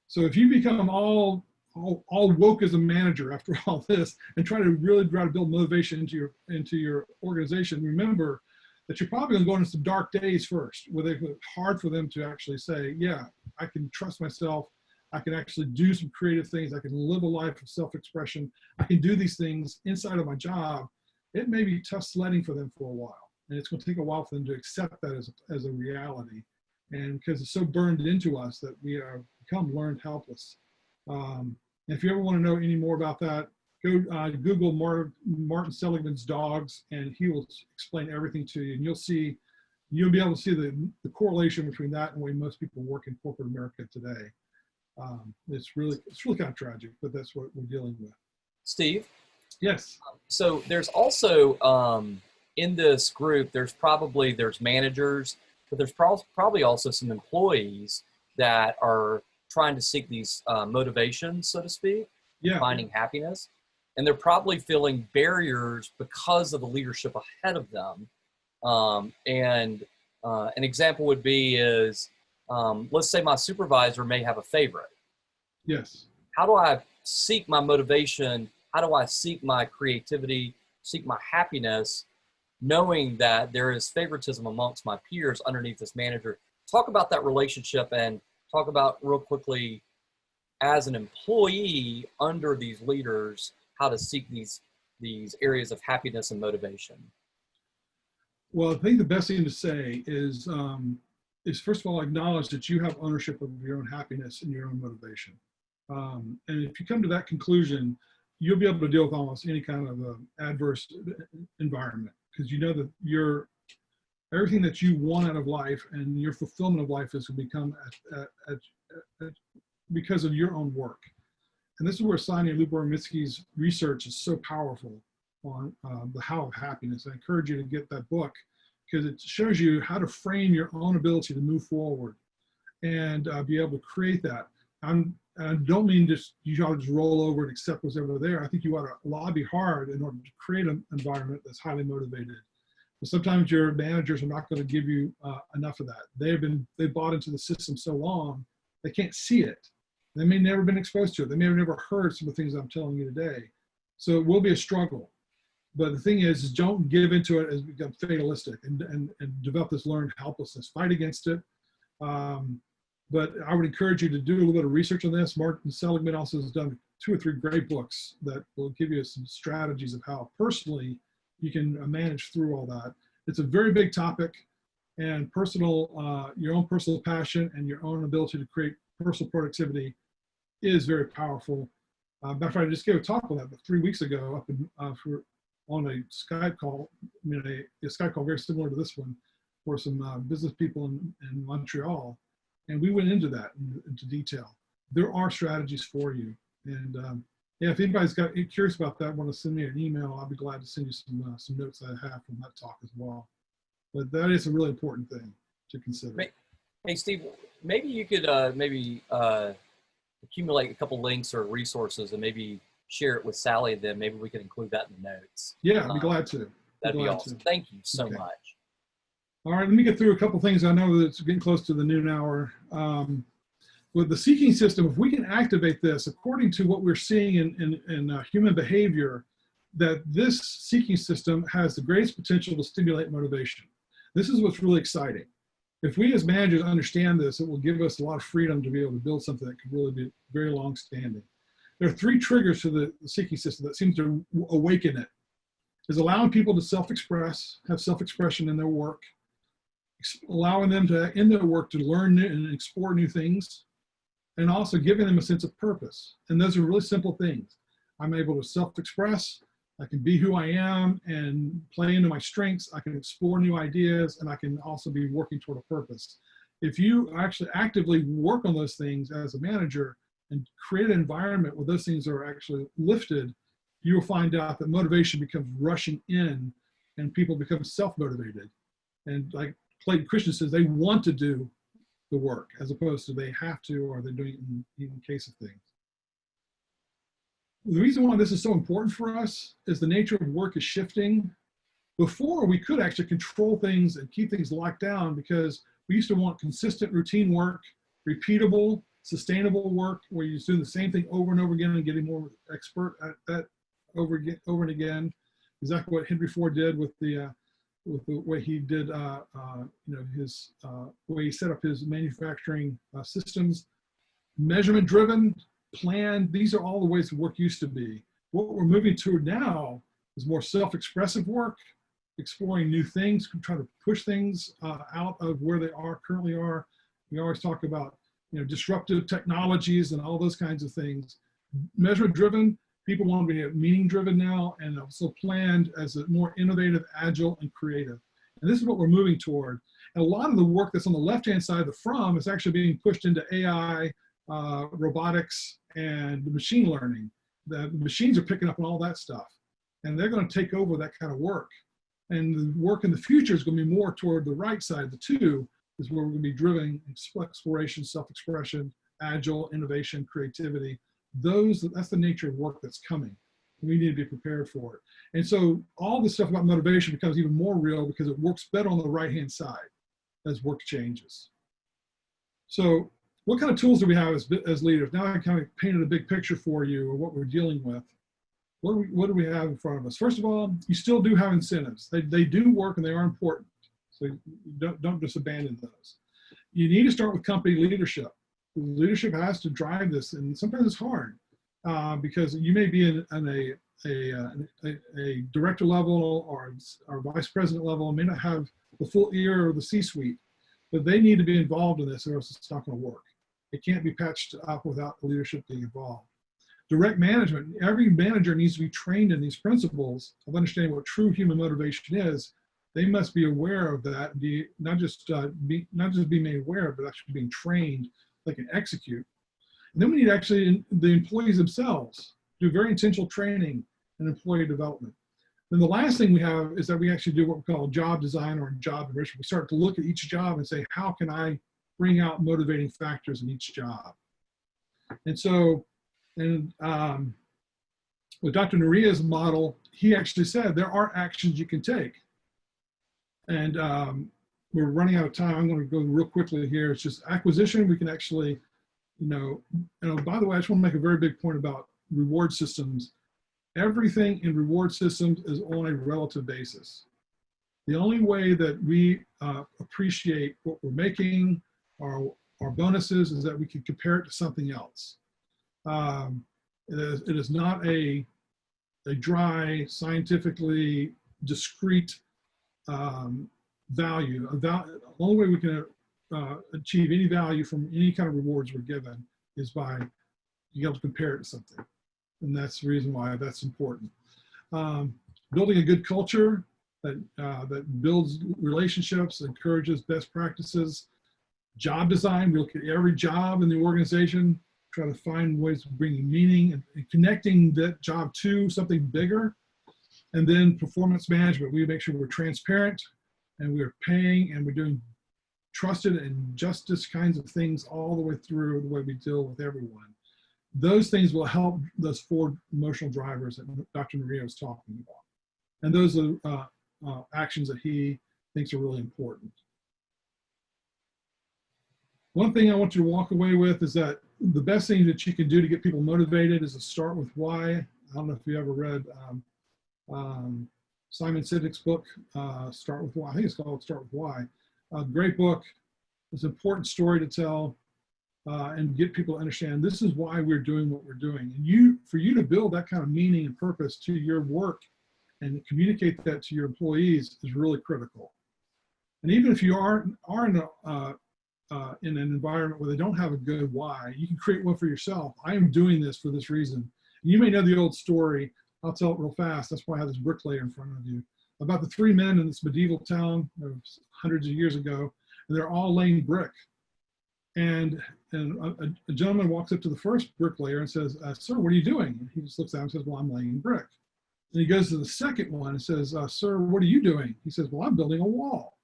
Speaker 1: So if you become all woke as a manager after all this and try to build motivation into your organization, remember that you're probably going to go into some dark days first, where it's hard for them to actually say, yeah, I can trust myself. I can actually do some creative things. I can live a life of self-expression. I can do these things inside of my job. It may be tough sledding for them for a while. And it's going to take a while for them to accept that as a reality. And because it's so burned into us that we are become learned helpless. And if you ever want to know any more about that, go Google Martin Seligman's dogs, and he will explain everything to you. And you'll be able to see the correlation between that and the way most people work in corporate America today. It's really kind of tragic, but that's what we're dealing with.
Speaker 2: Steve?
Speaker 1: Yes.
Speaker 2: So there's also, in this group, there's managers, but there's probably also some employees that are trying to seek these motivations, so to speak, finding happiness. And they're probably feeling barriers because of the leadership ahead of them. And an example would be let's say my supervisor may have a favorite.
Speaker 1: Yes.
Speaker 2: How do I seek my motivation? How do I seek my creativity, seek my happiness, knowing that there is favoritism amongst my peers underneath this manager? Talk about that relationship, and talk about real quickly, as an employee under these leaders, how to seek these areas of happiness and motivation.
Speaker 1: Well, I think the best thing to say is first of all, acknowledge that you have ownership of your own happiness and your own motivation. And if you come to that conclusion, you'll be able to deal with almost any kind of adverse environment, because you know that everything that you want out of life and your fulfillment of life is going to become because of your own work. And this is where Sonia Lubomirski's research is so powerful on the how of happiness. I encourage you to get that book, because it shows you how to frame your own ability to move forward and be able to create that. I don't mean you ought to just roll over and accept what's ever there. I think you ought to lobby hard in order to create an environment that's highly motivated. But sometimes your managers are not going to give you enough of that. They've bought into the system so long, they can't see it. They may never been exposed to it. They may have never heard some of the things I'm telling you today. So it will be a struggle. But the thing is don't give into it as become fatalistic and develop this learned helplessness. Fight against it. But I would encourage you to do a little bit of research on this. Martin Seligman also has done 2 or 3 great books that will give you some strategies of how personally you can manage through all that. It's a very big topic, and your own personal passion and your own ability to create personal productivity is very powerful. Matter of fact, I just gave a talk on that 3 weeks ago up on a Skype call. A Skype call very similar to this one for some business people in Montreal. And we went into that into detail. There are strategies for you. And if anybody's curious about that, want to send me an email, I'll be glad to send you some notes that I have from that talk as well. But that is a really important thing to consider.
Speaker 2: Hey, Steve, maybe you could accumulate a couple links or resources and maybe share it with Sally, and then maybe we can include that in the notes.
Speaker 1: Yeah, I'd be glad to.
Speaker 2: That'd be awesome. Thank you so much.
Speaker 1: All right, let me get through a couple things. I know that it's getting close to the noon hour. With the seeking system, if we can activate this, according to what we're seeing in human behavior, that this seeking system has the greatest potential to stimulate motivation. This is what's really exciting. If we as managers understand this, it will give us a lot of freedom to be able to build something that could really be very long-standing. There are 3 triggers to the seeking system that seem to awaken it. Is allowing people to self-express, have self-expression in their work, allowing them to, in their work, to learn new and explore new things, and also giving them a sense of purpose. And those are really simple things. I'm able to self-express, I can be who I am and play into my strengths, I can explore new ideas, and I can also be working toward a purpose. If you actually actively work on those things as a manager and create an environment where those things are actually lifted, you will find out that motivation becomes rushing in and people become self-motivated. And like Clayton Christian says, they want to do the work as opposed to they have to, or they're doing it in case of things. The reason why this is so important for us is the nature of work is shifting. Before, we could actually control things and keep things locked down because we used to want consistent routine work, repeatable, sustainable work, where you're doing the same thing over and over again and getting more expert at that over and again. Exactly what Henry Ford did with the way he did, his way he set up his manufacturing systems. Measurement driven, planned, these are all the ways work used to be. What we're moving to now is more self-expressive work, exploring new things, trying to push things out of where they currently are. We always talk about, disruptive technologies and all those kinds of things. Measurement driven, people want to be meaning driven now, and also planned as a more innovative, agile, and creative. And this is what we're moving toward. And a lot of the work that's on the left-hand side of the from is actually being pushed into AI, robotics, and machine learning. The machines are picking up on all that stuff, and they're going to take over that kind of work. And the work in the future is going to be more toward the right side. The two is where we're going to be driven exploration, self-expression, agile, innovation, creativity. That's the nature of work that's coming. We need to be prepared for it. And so all this stuff about motivation becomes even more real because it works better on the right-hand side as work changes. So what kind of tools do we have as leaders? Now I kind of painted a big picture for you of what we're dealing with. What do we have in front of us? First of all, you still do have incentives. They do work and they are important. So don't just abandon those. You need to start with company leadership. Leadership has to drive this, and sometimes it's hard because you may be in a director level or vice president level and may not have the full ear of the C-suite, but they need to be involved in this or else it's not going to work. It can't be patched up without the leadership being involved. Direct management, every manager needs to be trained in these principles of understanding what true human motivation is. They must be aware of that, and not just be made aware, but actually being trained they can execute. And then we need actually the employees themselves do very intentional training and employee development. Then the last thing we have is that we actually do what we call job design or job enrichment. We start to look at each job and say, how can I bring out motivating factors in each job? And so, with Dr. Nuria's model, he actually said there are actions you can take. And we're running out of time. I'm going to go real quickly here. It's just acquisition. We can actually, by the way, I just want to make a very big point about reward systems. Everything in reward systems is on a relative basis. The only way that we appreciate what we're making, our bonuses, is that we can compare it to something else. It is not a dry, scientifically discrete value. The only way we can achieve any value from any kind of rewards we're given is by being able to compare it to something. And that's the reason why that's important. Building a good culture that builds relationships, encourages best practices. Job design, we look at every job in the organization, try to find ways of bringing meaning and connecting that job to something bigger. And then performance management, we make sure we're transparent and we're paying and we're doing trusted and justice kinds of things all the way through the way we deal with everyone. Those things will help those 4 emotional drivers that Dr. Maria was talking about. And those are actions that he thinks are really important. One thing I want you to walk away with is that the best thing that you can do to get people motivated is to start with why. I don't know if you ever read Simon Sinek's book, Start With Why. I think it's called Start With Why. Great book. It's an important story to tell and get people to understand this is why we're doing what we're doing. And for you to build that kind of meaning and purpose to your work and communicate that to your employees is really critical. And even if you are in an environment where they don't have a good why, you can create one for yourself. I am doing this for this reason. You may know the old story. I'll tell it real fast. That's why I have this bricklayer in front of you. About the three men in this medieval town hundreds of years ago, and they're all laying brick. And a gentleman walks up to the first bricklayer and says, "Sir, what are you doing?" And he just looks at him and says, "Well, I'm laying brick." And he goes to the second one and says, "Sir, what are you doing?" He says, "Well, I'm building a wall."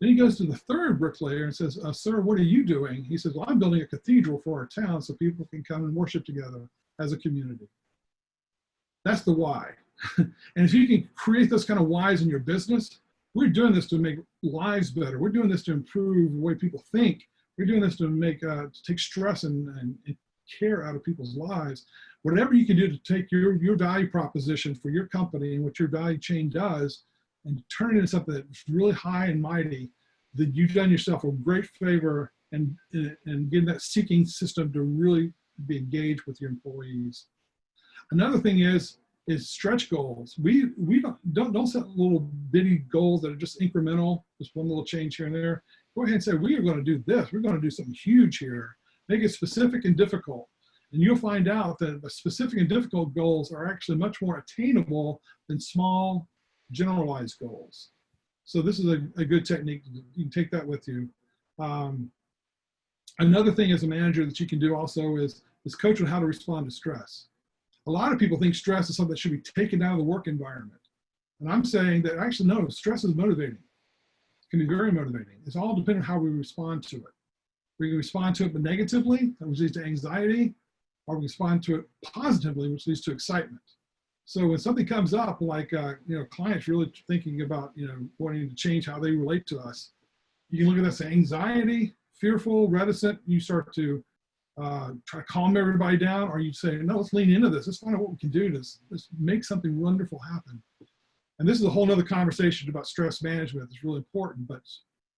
Speaker 1: Then he goes to the third bricklayer and says, "Sir, what are you doing?" He says, "Well, I'm building a cathedral for our town so people can come and worship together as a community." That's the why. And if you can create those kind of whys in your business, we're doing this to make lives better. We're doing this to improve the way people think. We're doing this to make to take stress and care out of people's lives. Whatever you can do to take your value proposition for your company and what your value chain does and turn it into something that's really high and mighty, that you've done yourself a great favor and getting that seeking system to really be engaged with your employees. Another thing is stretch goals. We don't set little bitty goals that are just incremental, just one little change here and there. Go ahead and say, we are going to do this. We're going to do something huge here. Make it specific and difficult. And you'll find out that the specific and difficult goals are actually much more attainable than small, generalized goals. So this is a good technique. You can take that with you. Another thing as a manager that you can do also is coach on how to respond to stress. A lot of people think stress is something that should be taken out of the work environment. And I'm saying that actually, no, stress is motivating. It can be very motivating. It's all dependent on how we respond to it. We can respond to it negatively, which leads to anxiety, or we respond to it positively, which leads to excitement. So when something comes up, like clients really thinking about wanting to change how they relate to us, you can look at that, say anxiety, fearful, reticent. You start to try to calm everybody down, or you say, no, let's lean into this. Let's find out what we can do to let's make something wonderful happen. And this is a whole nother conversation about stress management that's really important, but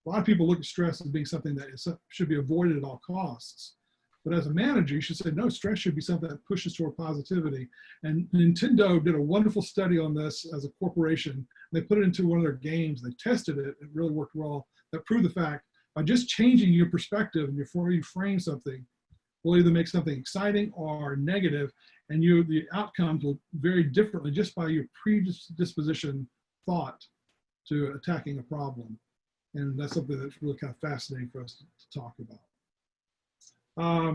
Speaker 1: a lot of people look at stress as being something that should be avoided at all costs. But as a manager, you should say, no, stress should be something that pushes toward positivity. And Nintendo did a wonderful study on this as a corporation. They put it into one of their games. They tested it. It really worked well. That proved the fact by just changing your perspective and before you frame something, will either make something exciting or negative, and the outcomes will vary differently just by your predisposition thought to attacking a problem. And that's something that's really kind of fascinating for us to talk about. A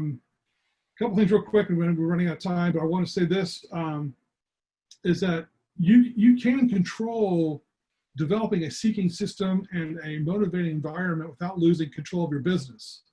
Speaker 1: couple things real quick, and we're running out of time, but I want to say this, is that you can control developing a seeking system and a motivating environment without losing control of your business.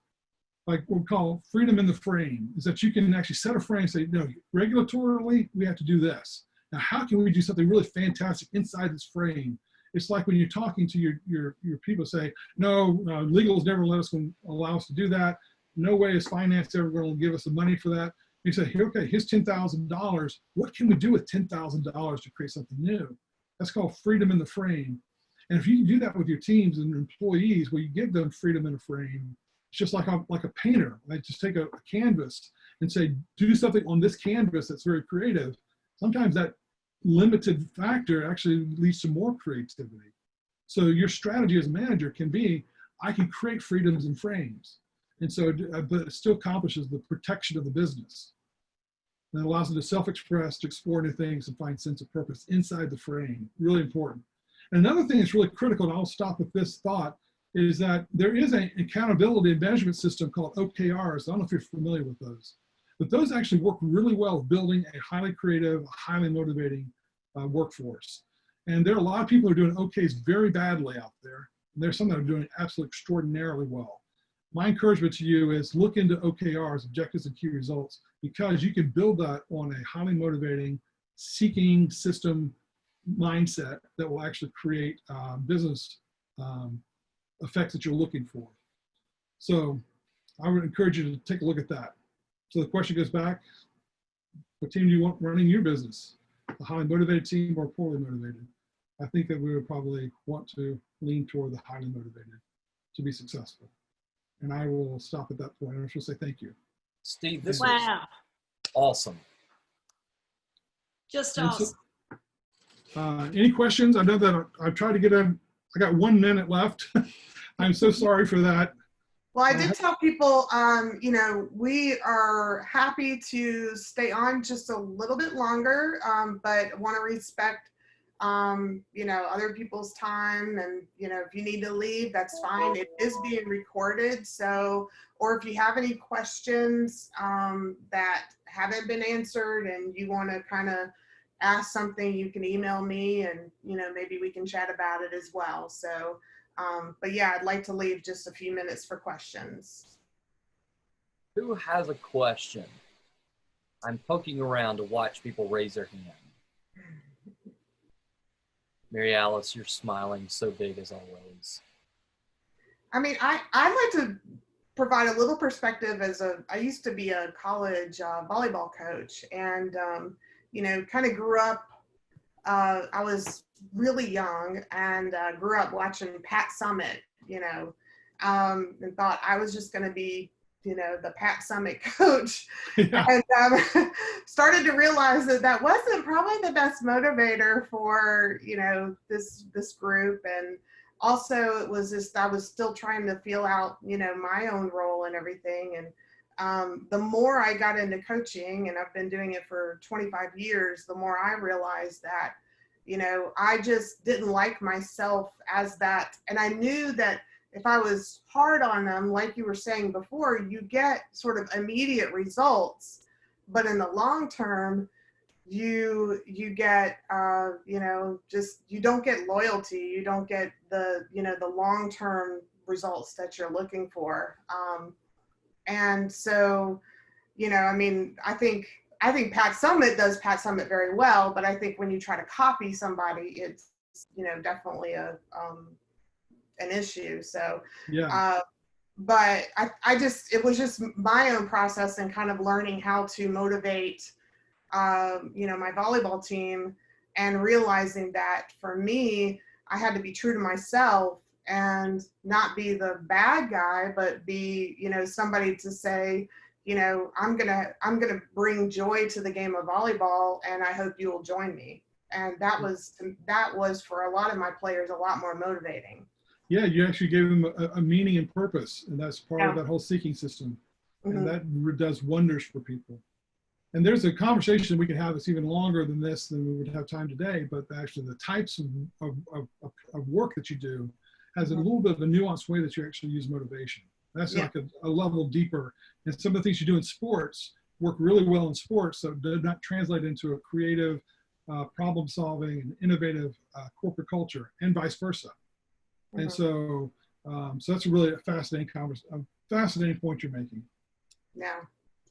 Speaker 1: Like what we call freedom in the frame, is that you can actually set a frame and say, no, regulatorily, we have to do this. Now, how can we do something really fantastic inside this frame? It's like when you're talking to your people, say, no, legal's never allow us to do that. No way is finance ever going to give us the money for that. You say, okay, here's $10,000. What can we do with $10,000 to create something new? That's called freedom in the frame. And if you can do that with your teams and employees, where you give them freedom in a frame, it's just like a painter. Like just take a canvas and say, do something on this canvas that's very creative. Sometimes that limited factor actually leads to more creativity. So your strategy as a manager can be, I can create freedoms and frames. And so, but it still accomplishes the protection of the business. And it allows them to self-express, to explore new things, and find sense of purpose inside the frame. Really important. And another thing that's really critical, and I'll stop with this thought, is that there is an accountability and management system called OKRs. I don't know if you're familiar with those, but those actually work really well with building a highly creative, highly motivating workforce. And there are a lot of people who are doing OKs very badly out there. And there's some that are doing absolutely extraordinarily well. My encouragement to you is look into OKRs, objectives and key results, because you can build that on a highly motivating, seeking system mindset that will actually create business effects that you're looking for. So I would encourage you to take a look at that. So the question goes back, what team do you want running your business? A highly motivated team or poorly motivated? I think that we would probably want to lean toward the highly motivated to be successful. And I will stop at that point. I should say thank you.
Speaker 2: Steve, this
Speaker 7: Wow.
Speaker 2: was awesome.
Speaker 7: Just
Speaker 1: And
Speaker 7: awesome.
Speaker 1: so, any questions? I know that I've tried to get I got 1 minute left. I'm so sorry for that.
Speaker 5: Well, I did tell people, you know, we are happy to stay on just a little bit longer, but want to respect, you know, other people's time. And, you know, if you need to leave, that's fine. It is being recorded. So, or if you have any questions that haven't been answered and you want to kind of ask something, you can email me and, you know, maybe we can chat about it as well. So, but yeah, I'd like to leave just a few minutes for questions.
Speaker 2: Who has a question? I'm poking around to watch people raise their hand. Mary Alice, you're smiling so big as always.
Speaker 5: I mean, I'd like to provide a little perspective I used to be a college volleyball coach, and, you know, kind of grew up, I was really young and grew up watching Pat Summitt, you know, and thought I was just going to be, you know, the Pat Summitt coach.
Speaker 1: Yeah.
Speaker 5: And started to realize that that wasn't probably the best motivator for, you know, this group. And also it was just, I was still trying to feel out, you know, my own role and everything. And the more I got into coaching, and I've been doing it for 25 years, the more I realized that, you know, I just didn't like myself as that. And I knew that if I was hard on them, like you were saying before, you get sort of immediate results, but in the long term, you get, you know, just, you don't get loyalty. You don't get the, you know, the long-term results that you're looking for. And so, you know, I mean, I think Pat Summitt does Pat Summitt very well, but I think when you try to copy somebody, it's, you know, definitely an issue. So,
Speaker 1: Yeah.
Speaker 5: but I just, it was just my own process and kind of learning how to motivate, you know, my volleyball team, and realizing that for me, I had to be true to myself and not be the bad guy, but be, you know, somebody to say, you know, I'm gonna bring joy to the game of volleyball, and I hope you will join me. And that was for a lot of my players a lot more motivating.
Speaker 1: Yeah, you actually gave them a meaning and purpose, and that's part of
Speaker 5: Yeah.
Speaker 1: that whole seeking system.
Speaker 5: Mhm.
Speaker 1: And that does wonders for people. And there's a conversation we could have that's even longer than this, than we would have time today, but actually the types of work that you do has a little bit of a nuanced way that you actually use motivation. That's
Speaker 5: Yeah.
Speaker 1: like a level deeper. And some of the things you do in sports work really well in sports, so do not translate into a creative, problem solving and innovative corporate culture, and vice versa. And so, so that's really a fascinating fascinating point you're making.
Speaker 5: Yeah.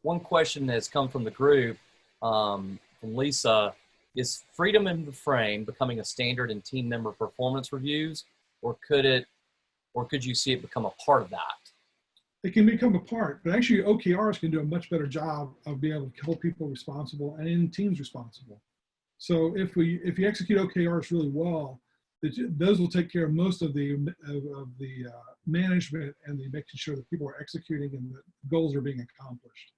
Speaker 2: One question that's come from the group, from Lisa, is freedom in the frame becoming a standard in team member performance reviews, or could you see it become a part of that?
Speaker 1: It can become a part, but actually OKRs can do a much better job of being able to hold people responsible and in teams responsible. So if you execute OKRs really well, those will take care of most of the management and the making sure that people are executing and the goals are being accomplished.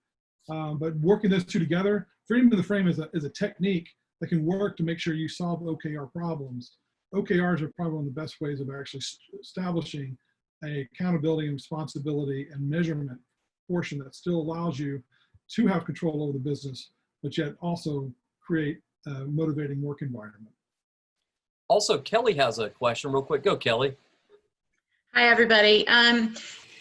Speaker 1: But working those two together, freedom of the frame is a technique that can work to make sure you solve OKR problems. OKRs are probably one of the best ways of actually establishing a accountability and responsibility and measurement portion that still allows you to have control over the business, but yet also create a motivating work environment.
Speaker 2: Also, Kelly has a question real quick. Go, Kelly.
Speaker 7: Hi, everybody.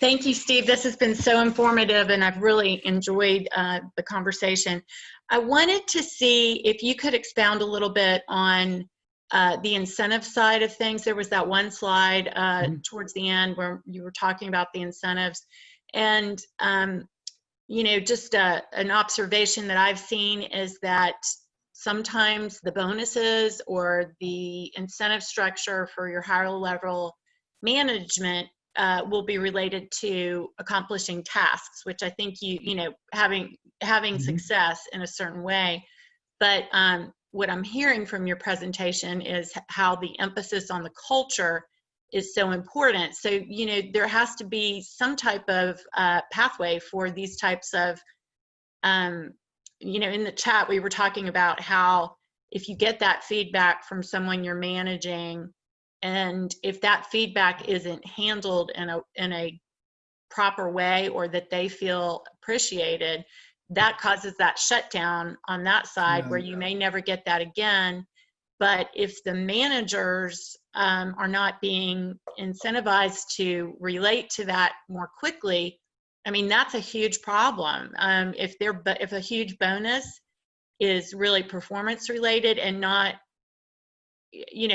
Speaker 7: Thank you, Steve. This has been so informative, and I've really enjoyed the conversation. I wanted to see if you could expound a little bit on the incentive side of things. There was that one slide towards the end where you were talking about the incentives. And, you know, just an observation that I've seen is that sometimes the bonuses or the incentive structure for your higher level management will be related to accomplishing tasks, which I think you know, having success in a certain way. But what I'm hearing from your presentation is how the emphasis on the culture is so important. So, you know, there has to be some type of pathway for these types of, you know, in the chat, we were talking about how if you get that feedback from someone you're managing, And if that feedback isn't handled in a proper way, or that they feel appreciated, that causes that shutdown on that side, where you may never get that again. But if the managers are not being incentivized to relate to that more quickly, I mean, that's a huge problem. If a huge bonus is really performance related and not,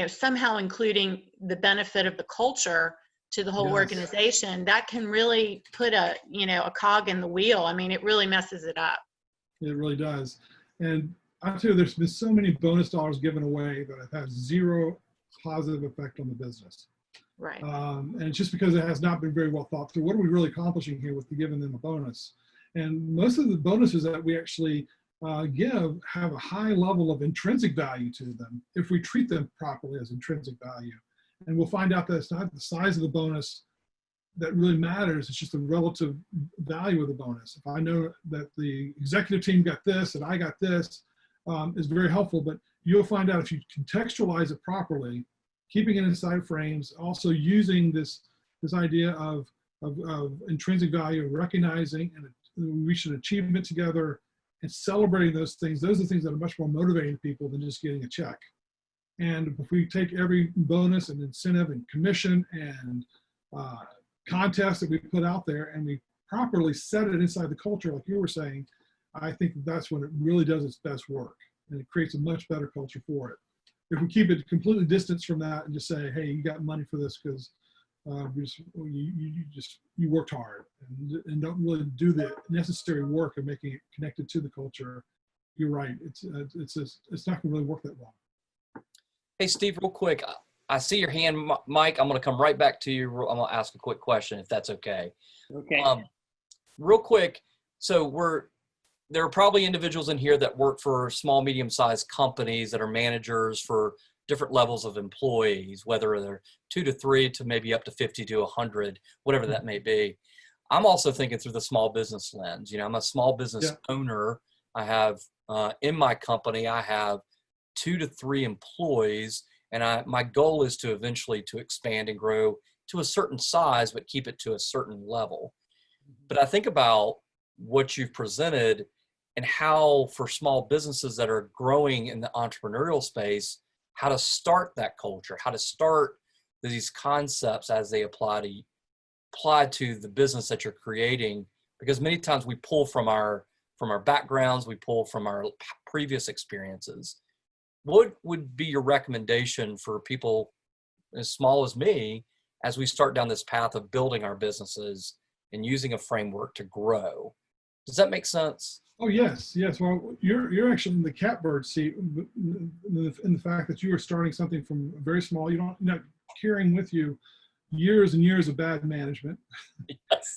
Speaker 7: somehow including the benefit of the culture to the whole organization, that can really put a cog in the wheel. I mean, it really messes it up.
Speaker 1: It really does. And I'll tell you, there's been so many bonus dollars given away that have had zero positive effect on the business.
Speaker 7: Right.
Speaker 1: And it's just because it has not been very well thought through. What are we really accomplishing here with giving them a bonus? And most of the bonuses that we actually give have a high level of intrinsic value to them if we treat them properly as intrinsic value. And we'll find out that it's not the size of the bonus that really matters. It's just the relative value of the bonus. If I know that the executive team got this and I got this, is very helpful. But you'll find out if you contextualize it properly, keeping it inside frames, also using this idea of intrinsic value, recognizing and reaching an achievement together and celebrating those things. Those are the things that are much more motivating to people than just getting a check. And if we take every bonus and incentive and commission and contest that we put out there and we properly set it inside the culture, like you were saying, I think that's when it really does its best work, and it creates a much better culture for it. If we keep it completely distanced from that and just say, hey, you got money for this because you worked hard, and don't really do the necessary work of making it connected to the culture, you're right. It's not going to really work that well.
Speaker 2: Hey, Steve, real quick. I see your hand, Mike. I'm going to come right back to you. I'm going to ask a quick question, if that's okay.
Speaker 6: Okay.
Speaker 2: Real quick. So there are probably individuals in here that work for small, medium-sized companies that are managers for different levels of employees, whether they're 2 to 3 to maybe up to 50 to 100, whatever that may be. I'm also thinking through the small business lens. I'm a small business owner. I have in my company, I have 2 to 3 employees, and my goal is to eventually to expand and grow to a certain size, but keep it to a certain level. But I think about what you've presented and how for small businesses that are growing in the entrepreneurial space, how to start that culture, how to start these concepts as they apply to the business that you're creating. Because many times we pull from our backgrounds, we pull from our previous experiences. What would be your recommendation for people as small as me as we start down this path of building our businesses and using a framework to grow? Does that make sense?
Speaker 1: Oh, yes. Well, you're actually in the catbird seat in the fact that you are starting something from very small. You're not carrying with you years and years of bad management.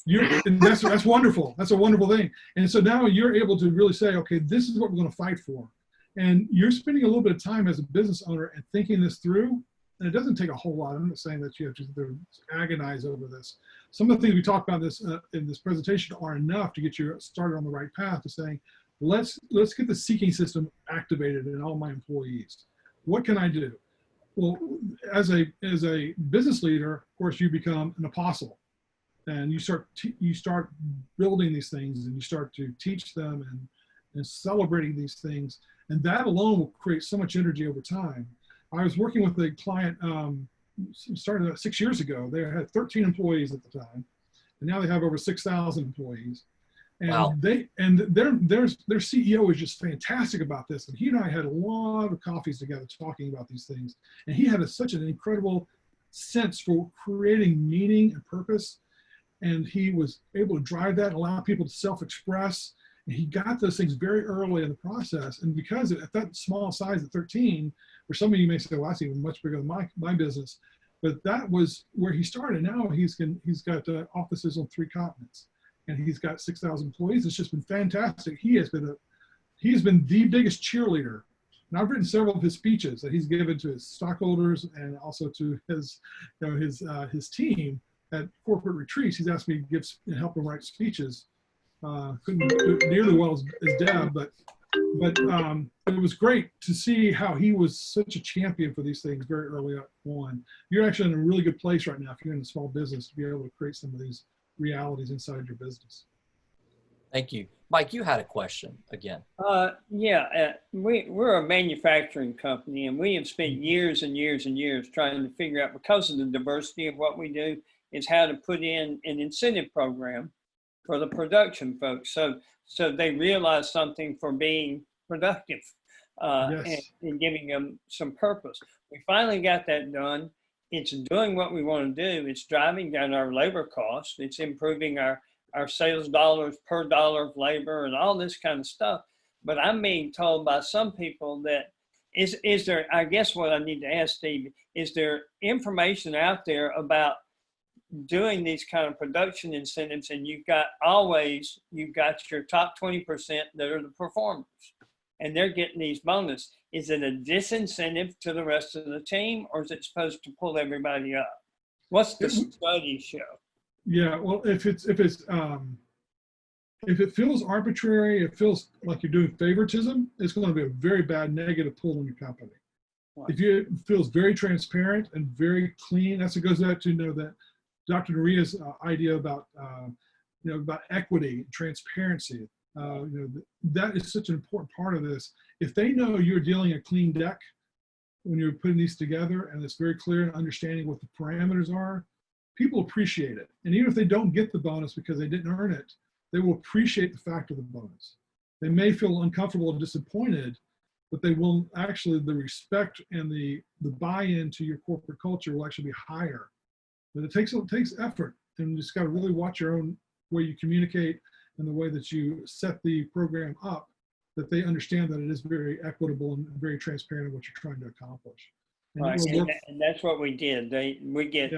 Speaker 2: Yes.
Speaker 1: And that's wonderful. That's a wonderful thing. And so now you're able to really say, okay, this is what we're going to fight for. And you're spending a little bit of time as a business owner and thinking this through. And it doesn't take a whole lot. I'm not saying that you have to agonize over this. Some of the things we talked about in this presentation are enough to get you started on the right path to saying, let's get the seeking system activated in all my employees. What can I do? Well, as a business leader, of course, you become an apostle, and you start building these things, and you start to teach them and celebrating these things, and that alone will create so much energy over time. I was working with a client, started about 6 years ago. They had 13 employees at the time, and now they have over 6,000 employees. And
Speaker 2: wow.
Speaker 1: their CEO is just fantastic about this. And he and I had a lot of coffees together talking about these things. And he had such an incredible sense for creating meaning and purpose. And he was able to drive that and allow people to self-express. And he got those things very early in the process. And because at that small size at 13, where some of you may say, well, that's even much bigger than my business. But that was where he started. Now he's got offices on 3 continents. And he's got 6,000 employees. It's just been fantastic. He's been the biggest cheerleader. And I've written several of his speeches that he's given to his stockholders and also to his team at corporate retreats. He's asked me to help him write speeches. Couldn't do it nearly well as Deb, but But it was great to see how he was such a champion for these things very early on. You're actually in a really good place right now if you're in a small business to be able to create some of these realities inside your business.
Speaker 2: Thank you. Mike, you had a question again.
Speaker 6: We're a manufacturing company, and we have spent years and years and years trying to figure out, because of the diversity of what we do, is how to put in an incentive program for the production folks, so they realize something for being productive, and giving them some purpose. We finally got that done. It's doing what we want to do. It's driving down our labor costs. It's improving our sales dollars per dollar of labor and all this kind of stuff. But I'm being told by some people that is there, I guess what I need to ask Steve, is there information out there about doing these kind of production incentives, and you've got your top 20% that are the performers, and they're getting these bonus. Is it a disincentive to the rest of the team, or is it supposed to pull everybody up? What's the study show?
Speaker 1: Yeah, well, if it feels arbitrary, it feels like you're doing favoritism, it's going to be a very bad negative pull on your company. Right. If it feels very transparent and very clean, that's what goes back to that Dr. Naria's idea about about equity, transparency. That is such an important part of this. If they know you're dealing a clean deck when you're putting these together, and it's very clear and understanding what the parameters are, people appreciate it. And even if they don't get the bonus because they didn't earn it, they will appreciate the fact of the bonus. They may feel uncomfortable and disappointed, but they will actually, the respect and the buy-in to your corporate culture will actually be higher. But it takes effort, and you just got to really watch your own way you communicate and the way that you set the program up, that they understand that it is very equitable and very transparent in what you're trying to accomplish. And
Speaker 6: right, and that's what we did. We get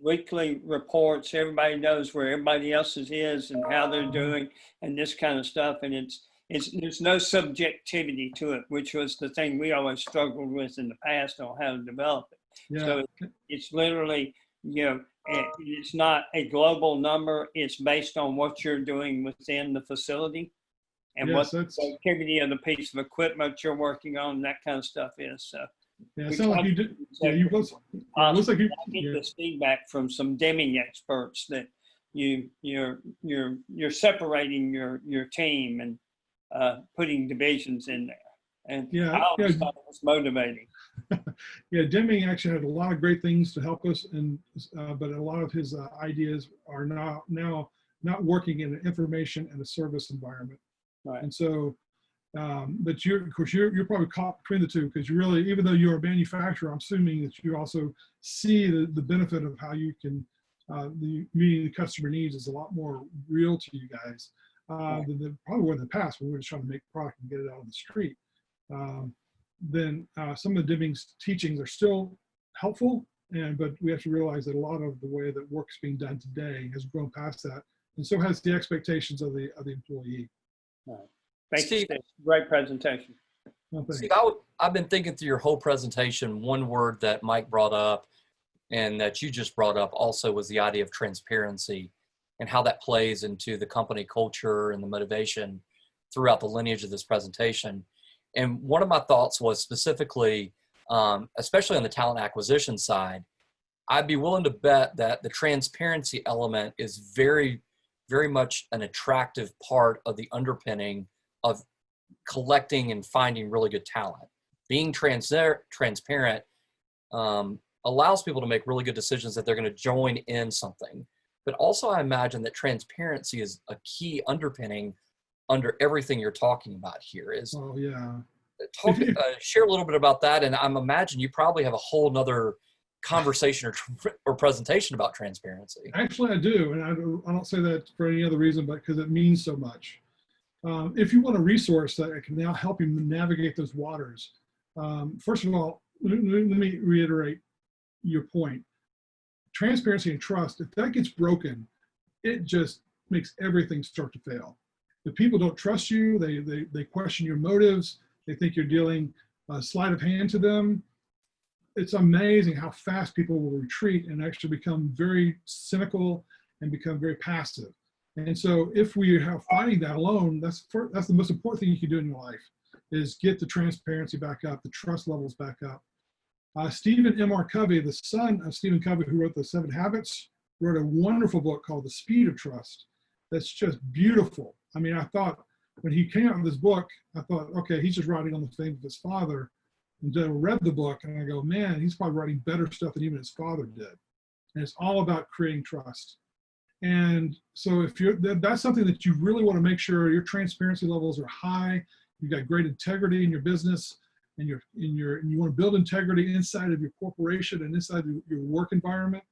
Speaker 6: weekly reports. Everybody knows where everybody else's is and how they're doing and this kind of stuff. And there's no subjectivity to it, which was the thing we always struggled with in the past on how to develop it. Yeah. So it's literally, it's not a global number. It's based on what you're doing within the facility and what the activity of the piece of equipment you're working on, that kind of stuff is. So.
Speaker 1: Yeah, it sounds like you did. Yeah, looks like you
Speaker 6: get this feedback from some Deming experts that you're separating your team and putting divisions in there. And I always thought it was motivating.
Speaker 1: Yeah, Deming actually had a lot of great things to help us, and but a lot of his ideas are now not working in an information and a service environment.
Speaker 6: Right.
Speaker 1: And so. But of course, you're probably caught between the two, because you really, even though you're a manufacturer, I'm assuming that you also see the benefit of how you can, meeting the customer needs is a lot more real to you guys than probably were in the past when we were just trying to make product and get it out on the street. Then some of the Deming's teachings are still helpful, but we have to realize that a lot of the way that work's being done today has grown past that, and so has the expectations of the employee.
Speaker 6: Right. Thank you, Steve. Great presentation.
Speaker 2: Steve, I've been thinking through your whole presentation. One word that Mike brought up and that you just brought up also was the idea of transparency and how that plays into the company culture and the motivation throughout the lineage of this presentation. And one of my thoughts was specifically, especially on the talent acquisition side, I'd be willing to bet that the transparency element is very, very much an attractive part of the underpinning of collecting and finding really good talent. Being transparent allows people to make really good decisions that they're going to join in something. But also I imagine that transparency is a key underpinning under everything you're talking about here. Share a little bit about that. And I'm imagine you probably have a whole nother conversation or presentation about transparency.
Speaker 1: Actually, I do. And I don't say that for any other reason, but because it means so much. If you want a resource that can now help you navigate those waters, first of all, let me reiterate your point. Transparency and trust, if that gets broken, it just makes everything start to fail. If people don't trust you, they question your motives, they think you're dealing a sleight of hand to them, it's amazing how fast people will retreat and actually become very cynical and become very passive. And so if we are finding that alone, that's the most important thing you can do in your life, is get the transparency back up, the trust levels back up. Stephen M.R. Covey, the son of Stephen Covey, who wrote the 7 Habits, wrote a wonderful book called The Speed of Trust. That's just beautiful. I mean, I thought when he came out with this book, I thought, okay, he's just writing on the fame of his father. And then I read the book and I go, man, he's probably writing better stuff than even his father did. And it's all about creating trust. And so if that's something that you really want to make sure your transparency levels are high, you've got great integrity in your business, and you want to build integrity inside of your corporation and inside of your work environment,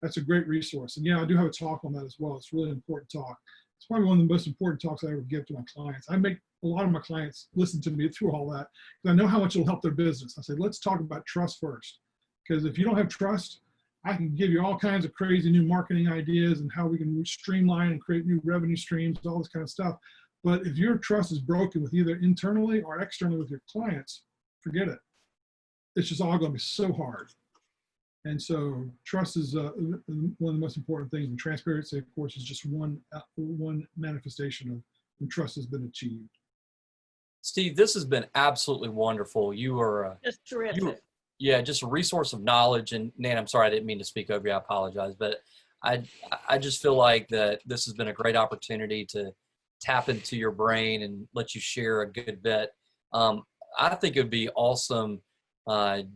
Speaker 1: that's a great resource. And yeah, I do have a talk on that as well. It's a really important talk. It's probably one of the most important talks I ever give to my clients. I make a lot of my clients listen to me through all that because I know how much it'll help their business. I say, let's talk about trust first. Because if you don't have trust, I can give you all kinds of crazy new marketing ideas and how we can streamline and create new revenue streams, all this kind of stuff. But if your trust is broken with either internally or externally with your clients, forget it. It's just all going to be so hard. And so trust is one of the most important things. And transparency, of course, is just one manifestation of when trust has been achieved.
Speaker 2: Steve, this has been absolutely wonderful. You are
Speaker 7: Just terrific.
Speaker 2: yeah, just a resource of knowledge. And Nan, I'm sorry, I didn't mean to speak over you. I apologize. But I just feel like that this has been a great opportunity to tap into your brain and let you share a good bit. I think it would be awesome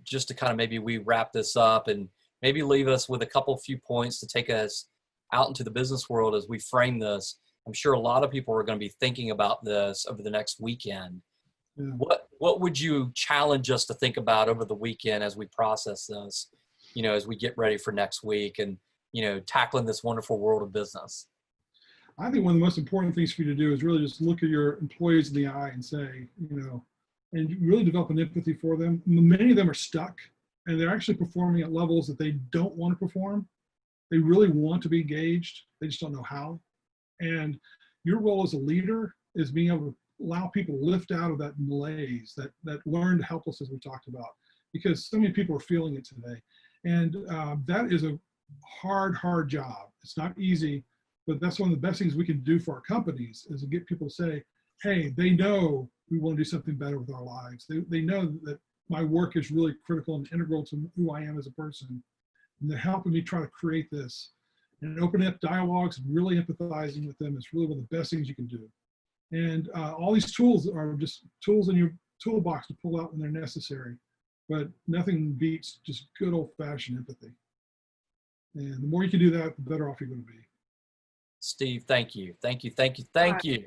Speaker 2: just to kind of maybe we wrap this up and maybe leave us with a few points to take us out into the business world as we frame this. I'm sure a lot of people are going to be thinking about this over the next weekend. Yeah. What would you challenge us to think about over the weekend as we process this, as we get ready for next week and, tackling this wonderful world of business?
Speaker 1: I think one of the most important things for you to do is really just look at your employees in the eye and say, and really develop an empathy for them. Many of them are stuck and they're actually performing at levels that they don't want to perform. They really want to be engaged. They just don't know how. And your role as a leader is being able to allow people to lift out of that malaise, that learned helplessness we talked about, because so many people are feeling it today. And that is a hard job. It's not easy, but that's one of the best things we can do for our companies is to get people to say, hey, they know we want to do something better with our lives. They know that my work is really critical and integral to who I am as a person. And they're helping me try to create this. And opening up dialogues and really empathizing with them is really one of the best things you can do. And all these tools are just tools in your toolbox to pull out when they're necessary. But nothing beats just good old-fashioned empathy. And the more you can do that, the better off you're going to be.
Speaker 2: Steve, thank you. Thank you.
Speaker 7: Thank you.